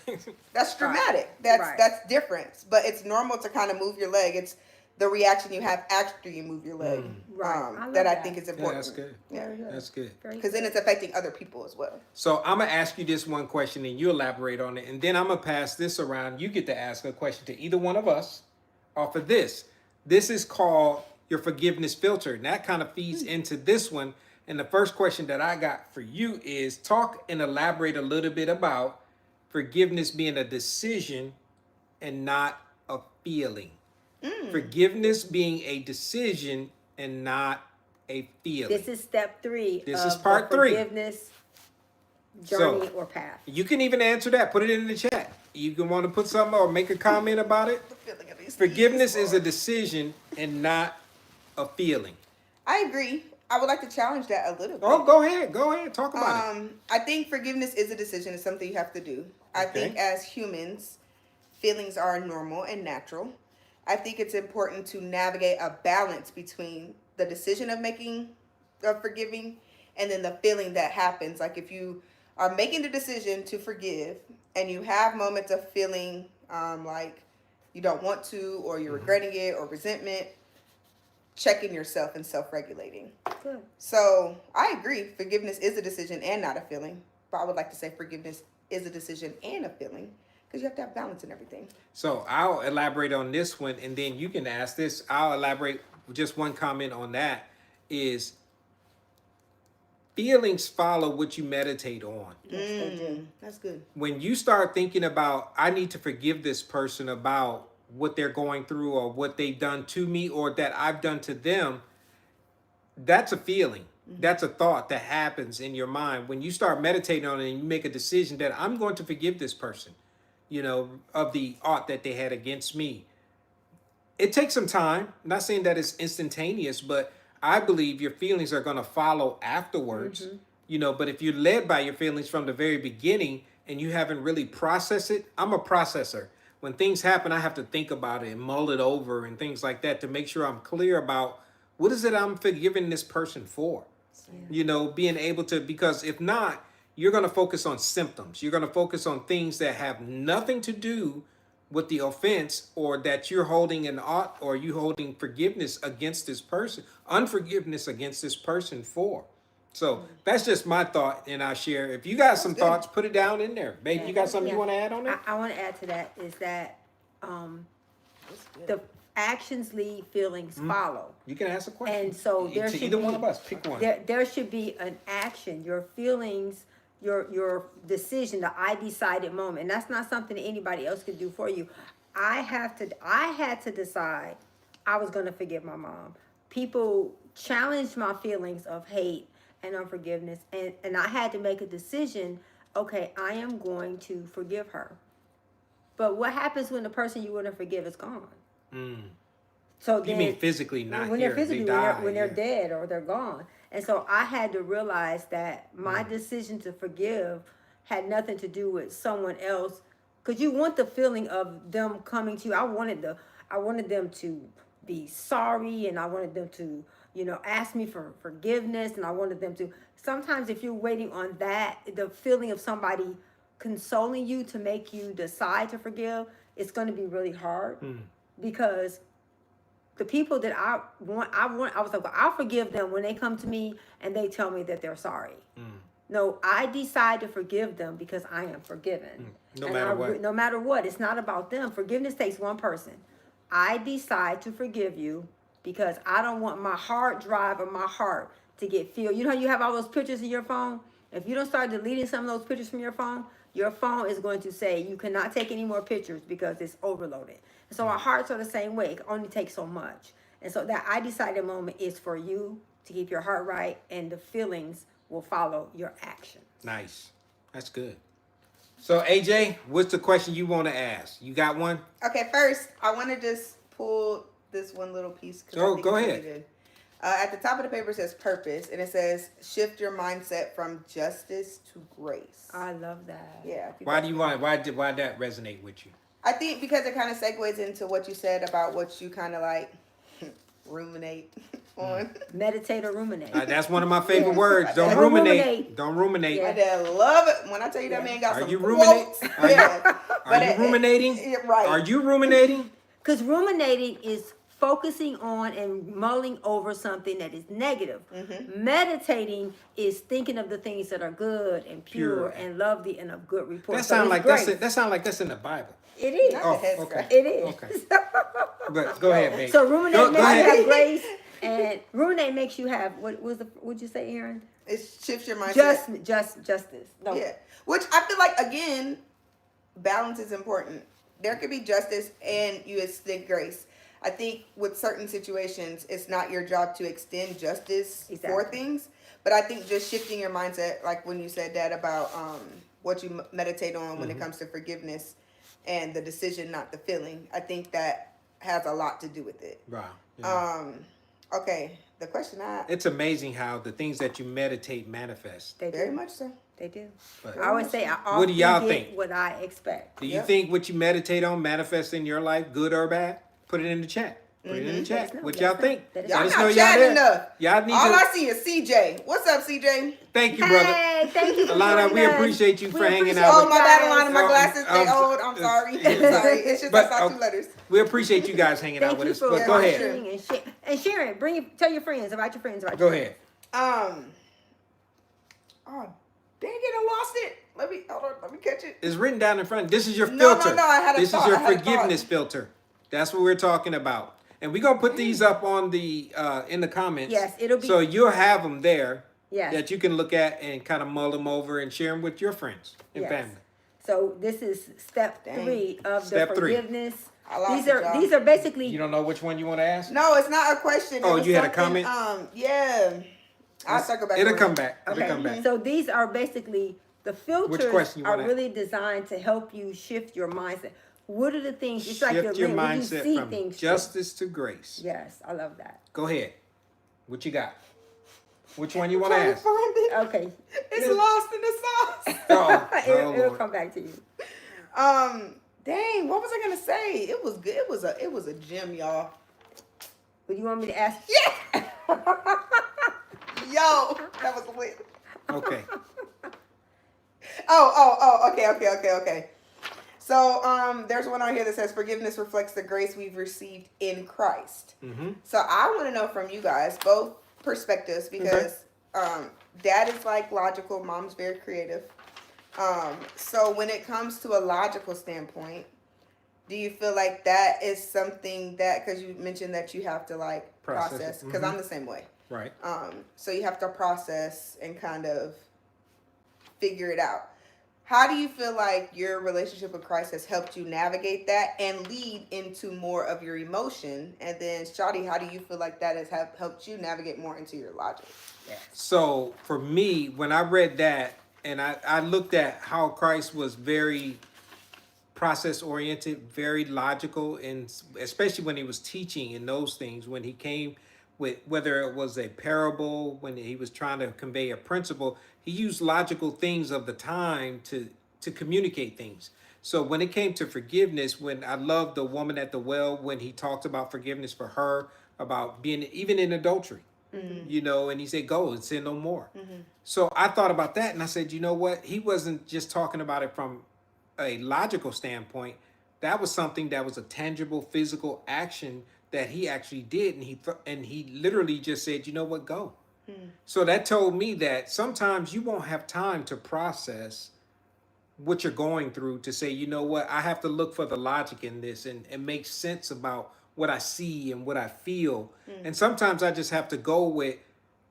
S3: That's dramatic.
S1: Right.
S3: That's different. But it's normal to kind of move your leg. It's the reaction you have after you move your leg.
S1: Right.
S3: I think is important.
S2: Yeah, that's good.
S3: Yeah.
S2: That's good.
S3: Because then it's affecting other people as well.
S2: So I'm going to ask you this one question and you elaborate on it. And then I'm going to pass this around. You get to ask a question to either one of us off of this. This is called your forgiveness filter. And that kind of feeds into this one. And the first question that I got for you is talk and elaborate a little bit about forgiveness being a decision and not a feeling. Forgiveness being a decision and not a feeling.
S1: This is step 3.
S2: This is part 3.
S1: Forgiveness journey or path.
S2: You can even answer that. Put it in the chat. You can want to put something or make a comment about it. Forgiveness is a decision and not a feeling.
S3: I agree. I would like to challenge that a little bit.
S2: Oh, go ahead. Go ahead. Talk about it.
S3: I think forgiveness is a decision. It's something you have to do. I think as humans, feelings are normal and natural. I think it's important to navigate a balance between the decision of forgiving, and then the feeling that happens. Like if you are making the decision to forgive and you have moments of feeling like you don't want to, or you're regretting it, or resentment, checking yourself and self-regulating.
S1: Good.
S3: So I agree. Forgiveness is a decision and not a feeling. But I would like to say forgiveness is a decision and a feeling, because you have to have balance in everything.
S2: So I'll elaborate on this one, and then you can ask this. I'll elaborate just one comment on that is feelings follow what you meditate on.
S1: Yes, they do.
S3: That's good.
S2: When you start thinking about, I need to forgive this person about what they're going through or what they've done to me or that I've done to them, that's a feeling. That's a thought that happens in your mind. When you start meditating on it and you make a decision that I'm going to forgive this person, you know, of the ought that they had against me. It takes some time. I'm not saying that it's instantaneous, but I believe your feelings are going to follow afterwards, you know, but if you're led by your feelings from the very beginning and you haven't really processed it, I'm a processor. When things happen, I have to think about it and mull it over and things like that to make sure I'm clear about what is it I'm forgiving this person for, you know, being able to, because if not, you're going to focus on symptoms. You're going to focus on things that have nothing to do with the offense, or that you're holding an ought, or you holding forgiveness against this person, unforgiveness against this person for. So that's just my thought, and I'll share. If you got some thoughts, put it down in there. Baby, you got something you want to add on that?
S1: I want to add to that is that the actions lead, feelings follow.
S2: You can ask a question.
S1: And so there
S2: to
S1: should
S2: either
S1: be,
S2: one of us, pick one.
S1: There should be an action. Your feelings, your decision, the I decided moment. And that's not something that anybody else could do for you. I had to decide I was going to forgive my mom. People challenged my feelings of hate and unforgiveness, and I had to make a decision. Okay, I am going to forgive her. But what happens when the person you want to forgive is gone? So
S2: You
S1: then,
S2: mean physically not
S1: when
S2: here?
S1: they're physically,
S2: they die,
S1: when they're dead or they're gone. And so I had to realize that my decision to forgive had nothing to do with someone else, because you want the feeling of them coming to you. I wanted them to be sorry, and I wanted them to, you know, ask me for forgiveness, and I wanted them to. Sometimes if you're waiting on that, the feeling of somebody consoling you to make you decide to forgive, it's going to be really hard because the people that I was like, well, I'll forgive them when they come to me and they tell me that they're sorry. No, I decide to forgive them because I am forgiven.
S2: No matter what.
S1: No matter what, it's not about them. Forgiveness takes one person. I decide to forgive you because I don't want my hard drive of my heart to get filled. You know how you have all those pictures in your phone? If you don't start deleting some of those pictures from your phone is going to say you cannot take any more pictures because it's overloaded. And so our hearts are the same way. It only takes so much. And so that I decided moment is for you to keep your heart right, and the feelings will follow your actions.
S2: Nice. That's good. So AJ, what's the question you want to ask? You got one?
S3: Okay, first, I want to just pull this one little piece.
S2: Oh, go
S3: really
S2: ahead.
S3: good. At the top of the paper it says purpose, and it says shift your mindset from justice to grace.
S1: I love that.
S3: Yeah.
S2: Why that resonate with you?
S3: I think because it kind of segues into what you said about what you kind of like ruminate on.
S1: Meditate or ruminate.
S2: That's one of my favorite words. Don't ruminate. Don't ruminate.
S3: I did love it when I tell you that man got
S2: Are
S3: some
S2: you ruminating?
S3: quotes.
S2: Are you ruminating?
S3: Right.
S2: Are you ruminating?
S1: Because ruminating is focusing on and mulling over something that is negative. Meditating is thinking of the things that are good and pure and lovely and of good report.
S2: That sound like that's in the Bible.
S1: It is.
S2: Okay.
S1: It is.
S2: Okay. But go ahead, babe.
S1: So ruminate
S2: Go
S1: makes you
S2: ahead.
S1: have grace, and ruminate makes you have what'd you say, Aaron?
S3: It shifts your mindset.
S1: Justice. No.
S3: Yeah. Which I feel like, again, balance is important. There could be justice and you extend grace. I think with certain situations, it's not your job to extend justice for things. But I think just shifting your mindset, like when you said that about what you meditate on when it comes to forgiveness and the decision, not the feeling, I think that has a lot to do with it.
S2: Wow. Yeah.
S3: Okay. The question
S2: It's amazing how the things that you meditate manifest.
S1: They do.
S3: Very much so.
S1: They do.
S2: But
S1: I always say,
S2: what do y'all think?
S1: What I expect.
S2: Do you think what you meditate on manifests in your life, good or bad? Put it in the chat. Put it in the chat. What y'all think?
S3: Y'all not chatting enough.
S2: Y'all need
S3: All
S2: to.
S3: I see is CJ. What's up, CJ?
S2: Thank you, brother.
S1: Hey, thank you for
S2: Alana,
S1: joining
S2: we
S1: us.
S2: appreciate you for hanging
S1: appreciate
S2: out.
S3: Oh,
S2: with
S3: my bad, Alana. My
S2: Oh,
S3: glasses, they old. I'm sorry. I'm sorry. It's just I saw two letters.
S2: We appreciate you guys hanging out
S1: Thank
S2: with
S1: you
S2: us.
S1: for
S2: But go ahead.
S1: watching and sharing. Tell your friends about your friends.
S2: Go ahead.
S3: Oh, dang it, I lost it. Hold on, let me catch it.
S2: It's written down in front. This is your
S3: No,
S2: filter.
S3: I had a
S2: This
S3: thought.
S2: is your
S3: I had a
S2: forgiveness
S3: thought.
S2: filter. That's what we're talking about. And we're gonna put these up on the in the comments.
S1: Yes, it'll be.
S2: So you'll have them there.
S1: Yes.
S2: That you can look at and kind of mull them over and share them with your friends and family.
S1: So this is step 3 of
S2: Step
S1: the
S2: three.
S1: forgiveness.
S3: I lost
S1: These are basically.
S2: You don't know which one you want to ask?
S3: No, it's not a question.
S2: Oh,
S3: It was
S2: you had a
S3: something,
S2: comment?
S3: Yeah. I'll circle back.
S2: It'll
S3: around.
S2: come back.
S1: Okay.
S2: It'll come back.
S1: So these are basically the filters
S2: question you
S1: are
S2: wanna-
S1: really designed to help you shift your mindset. What are the things? It's like
S2: Shift your
S1: when you
S2: mindset
S1: see
S2: from
S1: things.
S2: justice to grace.
S1: Yes, I love that.
S2: Go ahead. What you got? Which one you want to
S3: Trying to
S2: ask?
S3: find it.
S1: Okay.
S3: It's lost in the sauce.
S2: Oh,
S1: It'll
S2: Lord.
S1: come back to you.
S3: Dang, what was I gonna say? It was good. It was a gem, y'all.
S1: But you want me to ask?
S3: Yeah. Yo, that was lit.
S2: Okay.
S3: Okay. So, there's one on here that says forgiveness reflects the grace we've received in Christ. So I want to know from you guys both perspectives because dad is like logical, mom's very creative. So when it comes to a logical standpoint, do you feel like that is something that, because you mentioned that you have to like process, because I'm the same way.
S2: Right.
S3: So you have to process and kind of figure it out. How do you feel like your relationship with Christ has helped you navigate that and lead into more of your emotion? And then, Shawty, how do you feel like that has helped you navigate more into your logic?
S2: So for me, when I read that and I looked at how Christ was very process oriented, very logical, and especially when he was teaching in those things, when he came with, whether it was a parable, when he was trying to convey a principle, he used logical things of the time to communicate things. So when it came to forgiveness, when I loved the woman at the well, when he talked about forgiveness for her, about being even in adultery, you know, and he said, go and sin no more. So I thought about that and I said, you know what? He wasn't just talking about it from a logical standpoint, that was something that was a tangible physical action that he actually did, and he literally just said, you know what, go. So that told me that sometimes you won't have time to process what you're going through to say, you know what, I have to look for the logic in this and make sense about what I see and what I feel. And sometimes I just have to go with,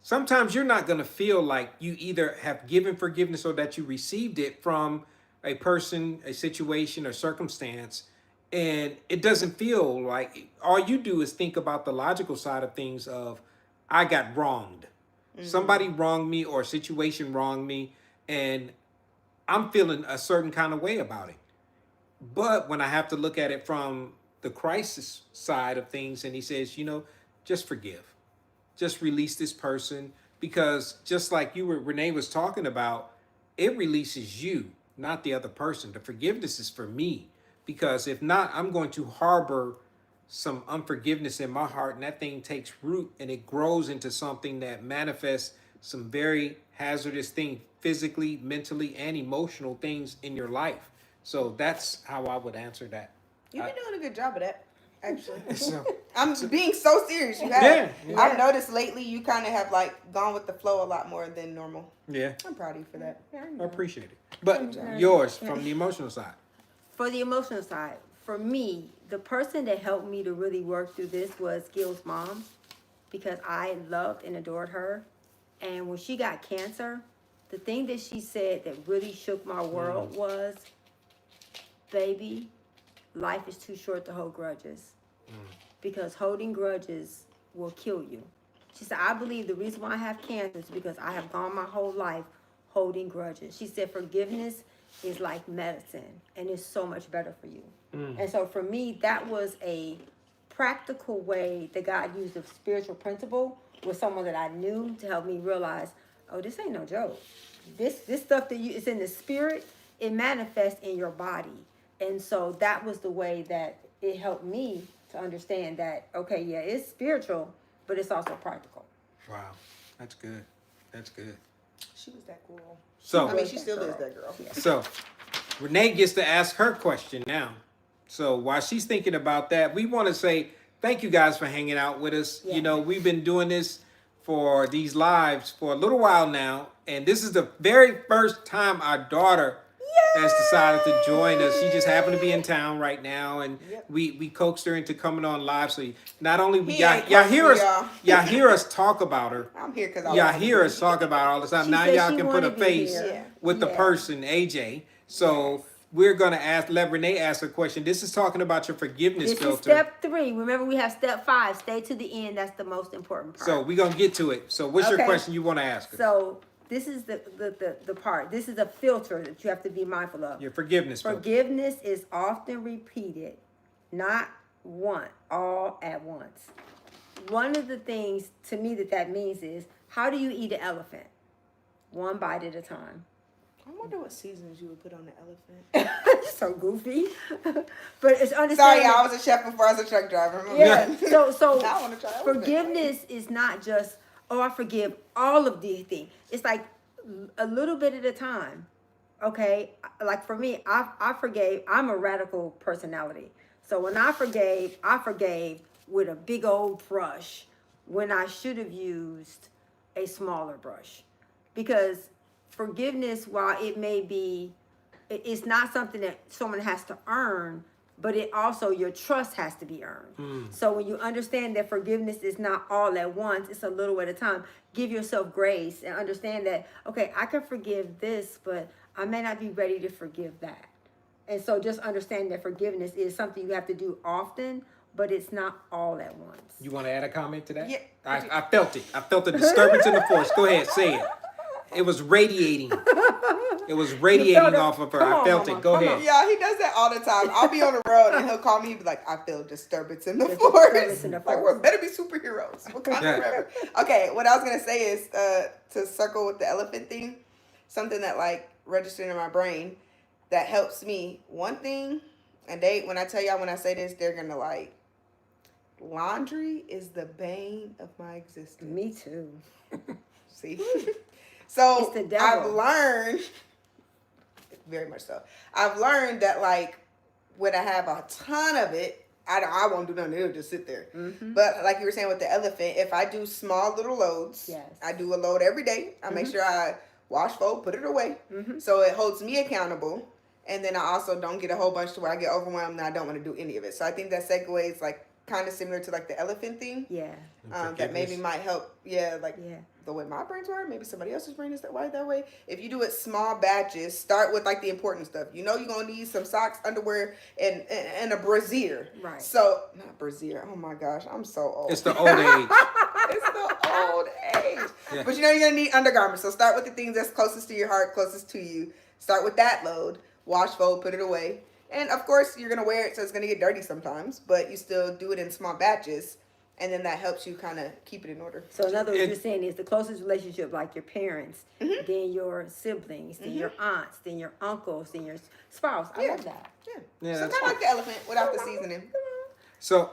S2: sometimes you're not going to feel like you either have given forgiveness or that you received it from a person, a situation, or circumstance. And it doesn't feel like, all you do is think about the logical side of things of, I got wronged. Somebody wronged me or a situation wronged me, and I'm feeling a certain kind of way about it. But when I have to look at it from the crisis side of things, and he says, you know, just forgive, just release this person, because just like Renee was talking about, it releases you, not the other person. The forgiveness is for me, because if not, I'm going to harbor some unforgiveness in my heart, and that thing takes root and it grows into something that manifests some very hazardous things, physically, mentally, and emotional things in your life. So that's how I would answer that.
S3: You've been doing a good job of that, actually.
S2: So,
S3: I'm being so serious. You have.
S2: Yeah.
S3: I've noticed lately you kind of have like gone with the flow a lot more than normal.
S2: yeah,
S3: I'm proud of you for that.
S2: I appreciate it. But yours, from the emotional side.
S1: For the emotional side, for me, the person that helped me to really work through this was Gil's mom, because I loved and adored her. And when she got cancer, the thing that she said that really shook my world was, baby, life is too short to hold grudges, because holding grudges will kill you. She said, I believe the reason why I have cancer is because I have gone my whole life holding grudges. She said, forgiveness is like medicine, and it's so much better for you. And so for me, that was a practical way that God used a spiritual principle with someone that I knew to help me realize, oh, this ain't no joke. This stuff that it's in the spirit, it manifests in your body. And so that was the way that it helped me to understand that, okay, yeah, it's spiritual, but it's also practical.
S2: Wow, that's good. That's good.
S3: She was that girl.
S2: So,
S3: I mean, she still is that girl.
S1: Yeah.
S2: so Renee gets to ask her question now. So while she's thinking about that, we want to say thank you guys for hanging out with us.
S1: Yeah.
S2: You know, we've been doing this for these lives for a little while now, and this is the very first time our daughter has decided to join us. She just happened to be in town right now, and we coaxed her into coming on live. So not only y'all hear us talk about her.
S3: I'm here because
S2: Y'all hear us talk about her all the time.
S1: She
S2: Now
S1: said
S2: y'all
S1: she
S2: can put a
S1: wanted to be
S2: face
S1: here.
S2: with the
S1: Yeah.
S2: person, AJ. So we're gonna let Renee ask a question. This is talking about your forgiveness
S1: This is
S2: filter.
S1: step 3. Remember, we have step 5. Stay to the end. That's the most important part.
S2: So we're gonna get to it. So what's your
S1: Okay.
S2: question you want to ask her?
S1: So this is the part. This is a filter that you have to be mindful of.
S2: Your forgiveness filter.
S1: Forgiveness is often repeated, not all at once. One of the things to me that means is, how do you eat an elephant? One bite at a time.
S3: I wonder what seasons you would put on the elephant.
S1: So goofy. But it's understanding.
S3: Sorry, I was a chef before I was a truck driver.
S1: Yeah. So
S3: Now I wanna try elephant.
S1: forgiveness is not just, oh, I forgive all of these things. It's like a little bit at a time. Okay? Like for me, I forgave. I'm a radical personality. So when I forgave with a big old brush when I should have used a smaller brush. Because forgiveness, while it may be, it's not something that someone has to earn, but it also, your trust has to be earned. So when you understand that forgiveness is not all at once, it's a little at a time, give yourself grace and understand that, okay, I can forgive this, but I may not be ready to forgive that. And so just understand that forgiveness is something you have to do often, but it's not all at once.
S2: You want to add a comment to that?
S3: Yeah.
S2: I felt it. I felt the disturbance in the force. Go ahead, say it. It was radiating. It was radiating off of her.
S1: Come
S2: I
S1: on,
S2: felt
S1: Mama,
S2: it. Go
S1: come
S2: ahead.
S1: on.
S3: Yeah, he does that all the time. I'll be on the road and he'll call me. He'll be like, "I feel disturbance in the
S1: Disturbance
S3: forest."
S1: in the
S3: Like,
S1: forest.
S3: we better be superheroes. What kind of Okay, what I was gonna say is to circle with the elephant thing, something that like registered in my brain that helps me. One thing, and when I tell y'all, when I say this, they're gonna like. Laundry is the bane of my existence.
S1: Me too.
S3: See? So
S1: It's the devil.
S3: I've learned, very much so, I've learned that like when I have a ton of it, I won't do nothing. It'll just sit there. But like you were saying with the elephant, if I do small little loads,
S1: Yes.
S3: I do a load every day. I make sure I wash, fold, put it away. So it holds me accountable. And then I also don't get a whole bunch to where I get overwhelmed and I don't want to do any of it. So I think that segues like kind of similar to like the elephant thing.
S1: Yeah.
S3: That maybe might help. Yeah, like the way my brains work. Maybe somebody else's brain is that wired that way. If you do it small batches, start with like the important stuff. You know you're gonna need some socks, underwear, and a brassiere.
S1: Right.
S3: So not brassiere. Oh my gosh, I'm so old.
S2: It's the old age.
S3: It's the old age.
S2: Yeah.
S3: But you know you're gonna need undergarments. So start with the things that's closest to your heart, closest to you. Start with that load. Wash, fold, put it away. And of course you're gonna wear it, so it's gonna get dirty sometimes. But you still do it in small batches. And then that helps you kind of keep it in order.
S1: So in other words, you're saying is the closest relationship like your parents, then your siblings, then your aunts, then your uncles, then your spouse. I love that.
S3: Yeah. So kind of like the elephant without the seasoning.
S2: So,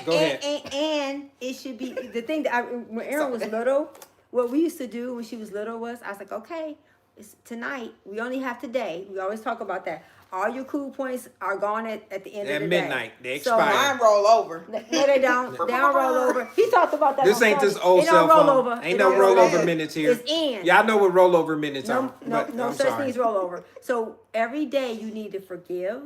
S2: go ahead.
S1: And it should be the thing that when Erin was little, what we used to do when she was little was I was like, okay, it's tonight. We only have today. We always talk about that. All your cool points are gone at the end of the day.
S2: At midnight, they
S1: So
S2: expire.
S3: Mine roll over.
S1: no, they don't. They don't roll over. He talked about that.
S2: This
S1: on
S2: ain't
S1: Sunday.
S2: this old
S1: It
S2: cell
S1: don't roll
S2: phone.
S1: over.
S2: Ain't
S1: It
S2: no
S1: don't roll
S2: rollover
S1: over.
S2: minutes here.
S1: It's in.
S2: Y'all know what rollover minutes
S1: No,
S2: are.
S1: no,
S2: but
S1: no
S2: I'm
S1: such
S2: sorry.
S1: thing as rollover. So every day you need to forgive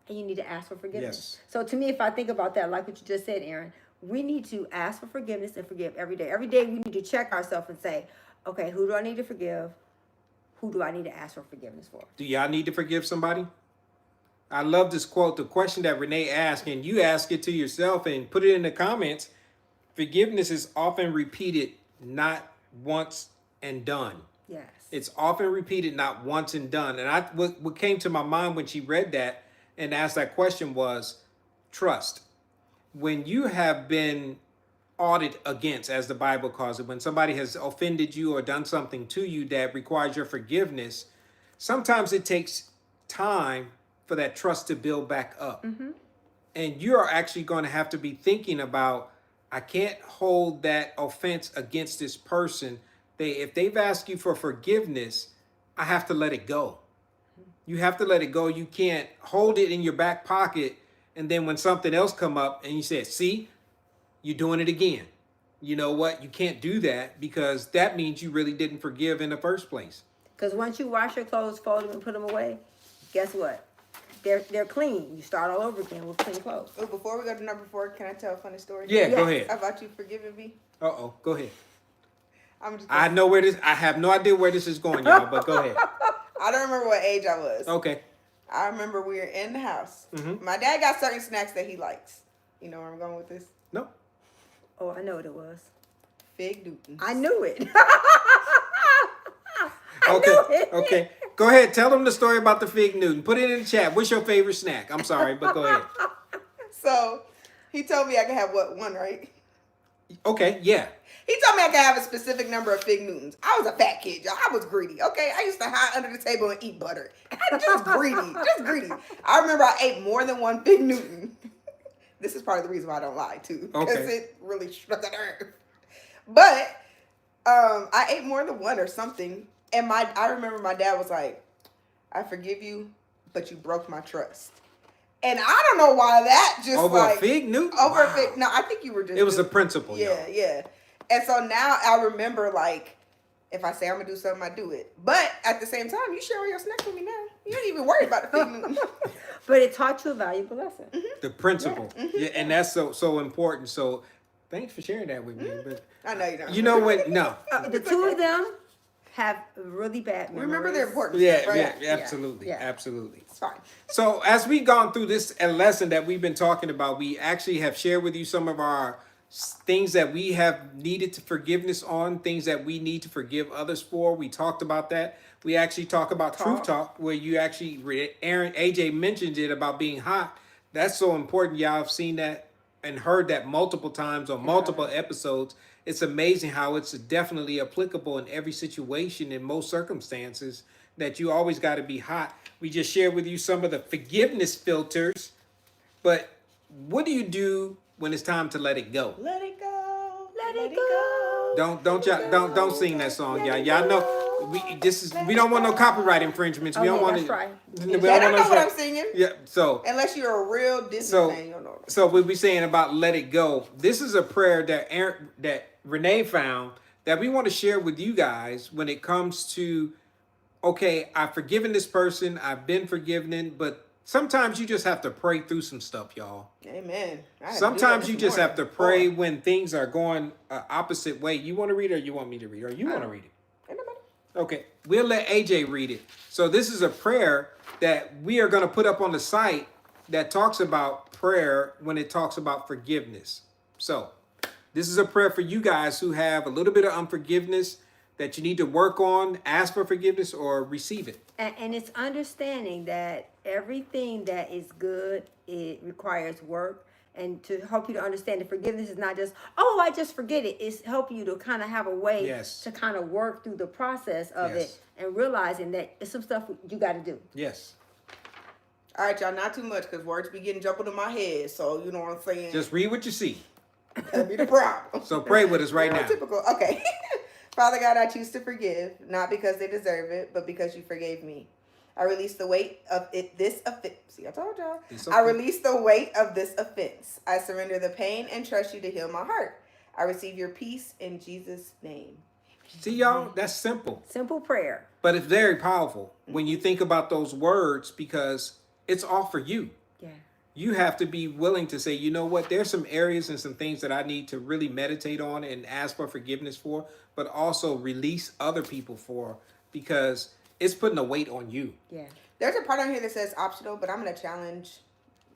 S1: and you need to ask for forgiveness.
S2: Yes.
S1: So to me, if I think about that, like what you just said, Aaron, we need to ask for forgiveness and forgive every day. Every day we need to check ourselves and say, okay, who do I need to forgive? Who do I need to ask for forgiveness for?
S2: Do y'all need to forgive somebody? I love this quote, the question that Renee asked, and you ask it to yourself and put it in the comments. Forgiveness is often repeated, not once and done.
S1: Yes.
S2: It's often repeated, not once and done. And what came to my mind when she read that and asked that question was trust. When you have been audited against, as the Bible calls it, when somebody has offended you or done something to you that requires your forgiveness, sometimes it takes time for that trust to build back up. And you are actually going to have to be thinking about, I can't hold that offense against this person. If they've asked you for forgiveness, I have to let it go. You have to let it go. You can't hold it in your back pocket. And then when something else come up and you say, see, you're doing it again. You know what? You can't do that because that means you really didn't forgive in the first place.
S1: Because once you wash your clothes, fold them, and put them away, guess what? They're clean. You start all over again with clean clothes.
S3: Oh, before we go to number 4, can I tell a funny story?
S2: Yeah, go
S1: Yes.
S2: ahead.
S3: About you forgiving me?
S2: Uh-oh, go ahead.
S3: I'm just.
S2: I have no idea where this is going, y'all, but go ahead.
S3: I don't remember what age I was.
S2: Okay.
S3: I remember we were in the house. My dad got certain snacks that he likes. You know where I'm going with this?
S2: No.
S1: Oh, I know what it was.
S3: Fig Newtons.
S1: I knew it.
S2: Okay. Go ahead. Tell them the story about the Fig Newton. Put it in the chat. What's your favorite snack? I'm sorry, but go ahead.
S3: So he told me I could have one, right?
S2: Okay, yeah.
S3: He told me I could have a specific number of Fig Newtons. I was a fat kid, y'all. I was greedy, okay? I used to hide under the table and eat butter. I'm just greedy. I remember I ate more than one Fig Newton. This is part of the reason why I don't lie, too. Because it really struck a nerve. But I ate more than one or something. And I remember my dad was like, I forgive you, but you broke my trust. And I don't know why that just
S2: over a Fig Newton?
S3: Over a Fig. No, I think you were just.
S2: It was a principle,
S3: Yeah,
S2: y'all.
S3: yeah. And so now I remember, like, if I say I'm gonna do something, I do it. But at the same time, you share all your snacks with me now. You ain't even worried about the Fig Newton.
S1: But it taught you a valuable lesson.
S2: The principle. Yeah, and that's so important. So thanks for sharing that with me. But
S3: I know you don't.
S2: you know what? No.
S1: The two of them have really bad memories.
S3: Remember the important
S2: Yeah,
S3: stuff, right?
S2: yeah, absolutely.
S1: Yeah.
S2: Absolutely.
S3: It's fine.
S2: So as we've gone through this lesson that we've been talking about, we actually have shared with you some of our things that we have needed to forgiveness on, things that we need to forgive others for. We talked about that. We actually talk about Truth Talk, where you actually, AJ mentioned it about being hot. That's so important. Y'all have seen that and heard that multiple times on multiple episodes. It's amazing how it's definitely applicable in every situation, in most circumstances, that you always got to be hot. We just shared with you some of the forgiveness filters, but what do you do when it's time to let it go?
S3: Let it go.
S1: Let it go.
S2: Don't sing that song, y'all. Y'all know We don't want no copyright infringements. We don't want
S1: that's right.
S2: We
S3: They
S2: don't
S3: don't know
S2: want
S3: what I'm singing.
S2: Yeah. So
S3: Unless you're a real Disney fan, you don't know.
S2: so we'll be saying about let it go. This is a prayer that Renee found that we want to share with you guys when it comes to, okay, I've forgiven this person, I've been forgiven, but sometimes you just have to pray through some stuff, y'all.
S3: Amen.
S2: Sometimes you just have to pray when things are going opposite way. You want to read it or you want me to read it? Or you want to read it? Okay, we'll let AJ read it. So this is a prayer that we are going to put up on the site that talks about prayer when it talks about forgiveness. So this is a prayer for you guys who have a little bit of unforgiveness that you need to work on, ask for forgiveness, or receive it.
S1: And it's understanding that everything that is good, it requires work. And to help you to understand that forgiveness is not just, oh, I just forget it. It's help you to kind of have a way to kind of work through the process of it and realizing that it's some stuff you got to do.
S2: Yes.
S3: All right, y'all, not too much because words be getting jumbled in my head. So, you know what I'm saying?
S2: Just read what you see.
S3: That'd be the problem.
S2: So pray with us right now.
S3: Typical. Okay. Father God, I choose to forgive, not because they deserve it, but because you forgave me. I release the weight of this offense. See, I told y'all. I release the weight of this offense. I surrender the pain and trust you to heal my heart. I receive your peace in Jesus' name.
S2: See, y'all, that's simple.
S1: Simple prayer.
S2: But it's very powerful when you think about those words because it's all for you.
S1: Yeah.
S2: You have to be willing to say, you know what, there's some areas and some things that I need to really meditate on and ask for forgiveness for, but also release other people for, because it's putting a weight on you.
S1: Yeah.
S3: There's a part on here that says optional, but I'm going to challenge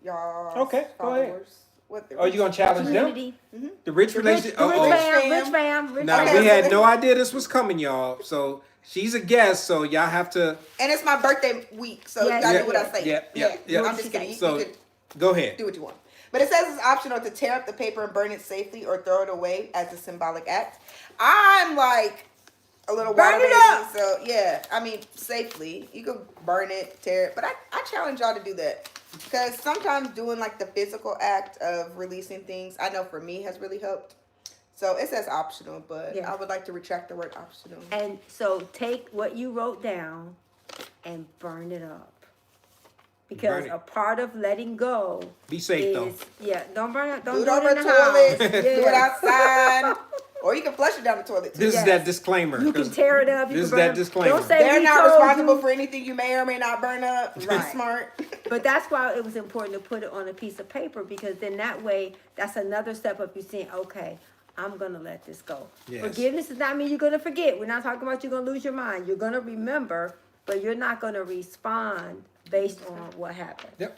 S3: y'all.
S2: Okay, go ahead.
S3: What
S2: Are you going to challenge them?
S3: Mm-hmm.
S2: The Rich Relationship?
S1: Rich fam.
S2: Now, we had no idea this was coming, y'all. So she's a guest, so y'all have to.
S3: And it's my birthday week, so you got to do what I say.
S2: Yeah.
S3: I'm just kidding.
S2: So
S3: you can
S2: go ahead.
S3: do what you want. But it says it's optional to tear up the paper and burn it safely or throw it away as a symbolic act. I'm like a little
S1: burn
S3: water
S1: it
S3: baby,
S1: up.
S3: so yeah, I mean safely. You can burn it, tear it, but I challenge y'all to do that because sometimes doing like the physical act of releasing things, I know for me has really helped. So it says optional, but I would like to retract the word optional.
S1: And so take what you wrote down and burn it up. Because a part of letting go.
S2: Be safe though.
S1: Yeah, don't burn it. Don't
S3: do it
S1: do
S3: over
S1: it in the house.
S3: toilet. Do it outside. Or you can flush it down the toilet too.
S2: This is that disclaimer.
S1: You can tear it up.
S2: This is that disclaimer.
S1: Don't say
S3: they're not responsible for anything you may or may not burn up. Be smart.
S1: But that's why it was important to put it on a piece of paper, because then that way, that's another step of you saying, okay, I'm going to let this go.
S2: Yes.
S1: Forgiveness does not mean you're going to forget. We're not talking about you're going to lose your mind. You're going to remember, but you're not going to respond based on what happened.
S2: Yep.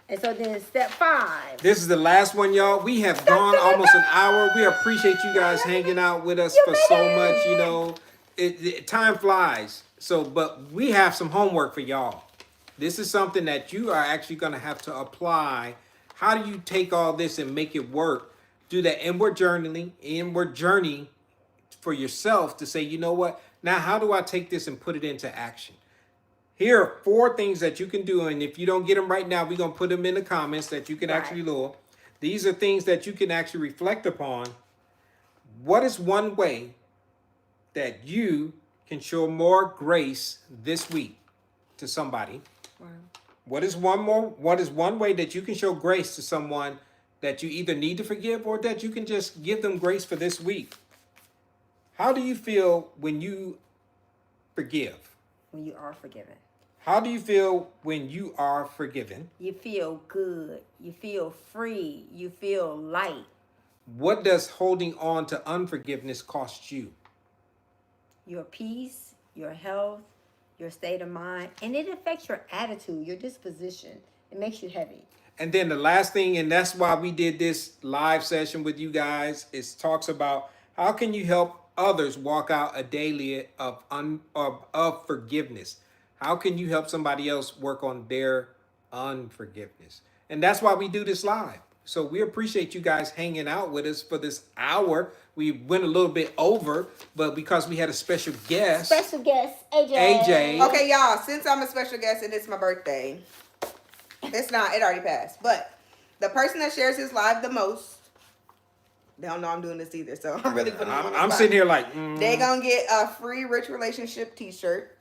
S1: And so then step 5.
S2: This is the last one, y'all. We have gone almost an hour. We appreciate you guys hanging out with us for so much. You know, time flies. So, but we have some homework for y'all. This is something that you are actually going to have to apply. How do you take all this and make it work? Do that inward journey for yourself to say, you know what? Now, how do I take this and put it into action? Here are 4 things that you can do. And if you don't get them right now, we're going to put them in the comments that you can actually do. These are things that you can actually reflect upon. What is one way that you can show more grace this week to somebody? Wow. What is one way that you can show grace to someone that you either need to forgive or that you can just give them grace for this week? How do you feel when you forgive?
S1: When you are forgiven.
S2: How do you feel when you are forgiven?
S1: You feel good. You feel free. You feel light.
S2: What does holding on to unforgiveness cost you?
S1: Your peace, your health, your state of mind, and it affects your attitude, your disposition. It makes you heavy.
S2: And then the last thing, and that's why we did this live session with you guys, is talks about how can you help others walk out a daily of forgiveness. How can you help somebody else work on their unforgiveness? And that's why we do this live. So we appreciate you guys hanging out with us for this hour. We went a little bit over, but because we had a special guest.
S1: Special guest, AJ.
S3: Okay, y'all, since I'm a special guest and it's my birthday, it already passed. But the person that shares his live the most They don't know I'm doing this either, so I'm really putting them on the
S2: I'm
S3: spot.
S2: sitting here like,
S3: They gonna get a free Rich Relationship t-shirt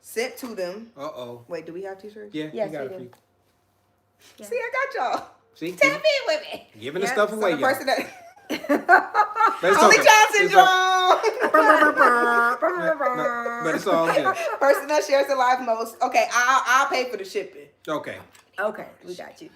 S3: sent to them. Wait, do we have t-shirts?
S2: Yeah,
S1: Yes,
S2: you got
S1: we
S2: a
S1: do.
S2: few.
S1: Yeah.
S3: See, I got y'all.
S2: See,
S3: Tap in with me.
S2: giving the
S1: Yeah,
S2: stuff
S3: So
S2: away,
S3: the
S2: y'all.
S3: person that
S2: But it's
S3: Only
S2: okay.
S3: John
S2: It's
S3: syndrome.
S2: but it's all good.
S3: Person that shares the life most. Okay, I'll pay for the shipping.
S2: Okay.
S1: Okay, we got you.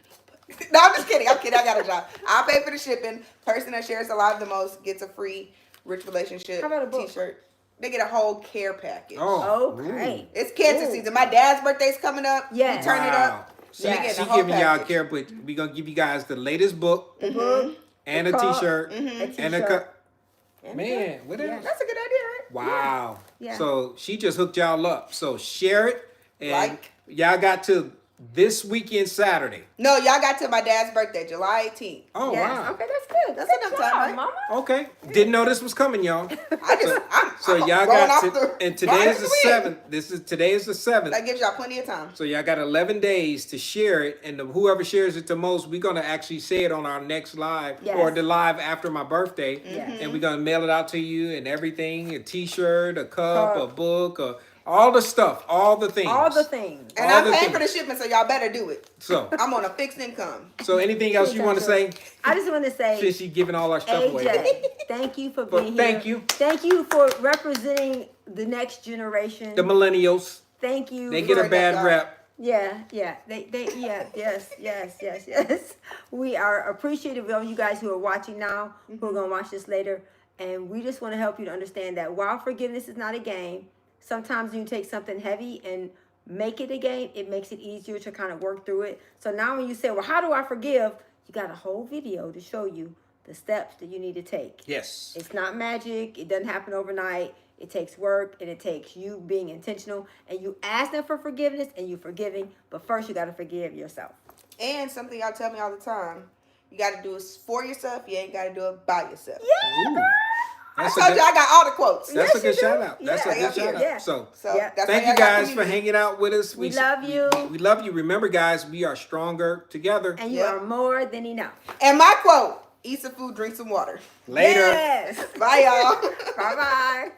S3: No, I'm just kidding. I'm kidding. I got a job. I'll pay for the shipping. Person that shares the life the most gets a free Rich Relationship
S1: How about a book?
S3: t-shirt. They get a whole care package.
S2: Oh.
S1: Okay.
S3: It's cancer season. My dad's birthday's coming up.
S1: Yes.
S3: We turn it up.
S2: She,
S1: Yeah.
S2: she giving y'all care, but we gonna give you guys the latest book
S1: The book
S2: and
S1: the
S2: a
S1: cup,
S2: t-shirt
S1: a
S2: and a
S1: t-shirt,
S2: cup.
S1: and a
S2: Man,
S1: cup.
S2: what is?
S1: Yeah.
S3: That's a good idea, right?
S2: Wow.
S1: Yeah.
S2: So she just hooked y'all up. So share it and
S3: Like.
S2: y'all got to this weekend Saturday.
S3: No, y'all got to my dad's birthday, July 18th.
S2: Oh
S1: Yes.
S2: wow.
S1: Okay, that's good.
S3: That's
S1: Good
S3: enough time,
S1: job,
S3: right?
S1: Mama.
S2: Okay. Didn't know this was coming, y'all. So y'all
S3: rolling
S2: got
S3: off
S2: to,
S3: the-
S2: and today
S3: right
S2: is the
S3: off the
S2: 7th. Today is the 7th.
S3: That gives y'all plenty of time.
S2: So y'all got 11 days to share it, and whoever shares it the most, we're gonna actually say it on our next live
S1: Yes.
S2: or the live after my birthday,
S1: Yes.
S2: and we're gonna mail it out to you and everything—a T-shirt, a cup,
S1: Cup.
S2: a book, all the stuff, all the things.
S1: All the things.
S3: And
S2: All
S3: I'm
S2: the
S3: paying for the
S2: things.
S3: shipment, so y'all better do it.
S2: So,
S3: I'm on a fixed income.
S2: anything else you want to say?
S1: I just want to say,
S2: Since she's giving all our stuff away.
S1: AJ, thank you for being here.
S2: Thank you.
S1: Thank you for representing the next generation.
S2: The millennials,
S1: Thank you.
S2: they
S1: for-
S2: get a
S3: Right,
S2: bad
S3: that's
S2: rep.
S1: Yeah. Yeah. Yes. We are appreciative of you guys who are watching now, who are going to watch this later. And we just want to help you to understand that while forgiveness is not a game, sometimes when you take something heavy and make it a game, it makes it easier to kind of work through it. So now when you say, well, how do I forgive? You got a whole video to show you the steps that you need to take.
S2: Yes.
S1: It's not magic. It doesn't happen overnight. It takes work, and it takes you being intentional, and you ask them for forgiveness, and you forgiving. But first, you got to forgive yourself.
S3: And something y'all tell me all the time, you got to do it for yourself. You ain't got to do it by yourself.
S2: Ooh.
S3: I
S2: That's
S3: told you I got all the quotes.
S2: That's
S1: Yes,
S2: a good
S1: you do.
S2: shout out. That's
S1: Yeah,
S2: a good shout out.
S1: yeah.
S2: So
S1: Yeah.
S3: That's
S2: thank
S3: why
S2: you
S3: y'all got
S2: guys for
S3: community.
S2: hanging out with us.
S1: We love you.
S2: We love you. Remember, guys, we are stronger together.
S1: And you
S3: Yeah.
S1: are more than enough.
S3: And my quote, eat some food, drink some water.
S2: Later.
S1: Yes.
S3: Bye, y'all.
S1: Bye-bye.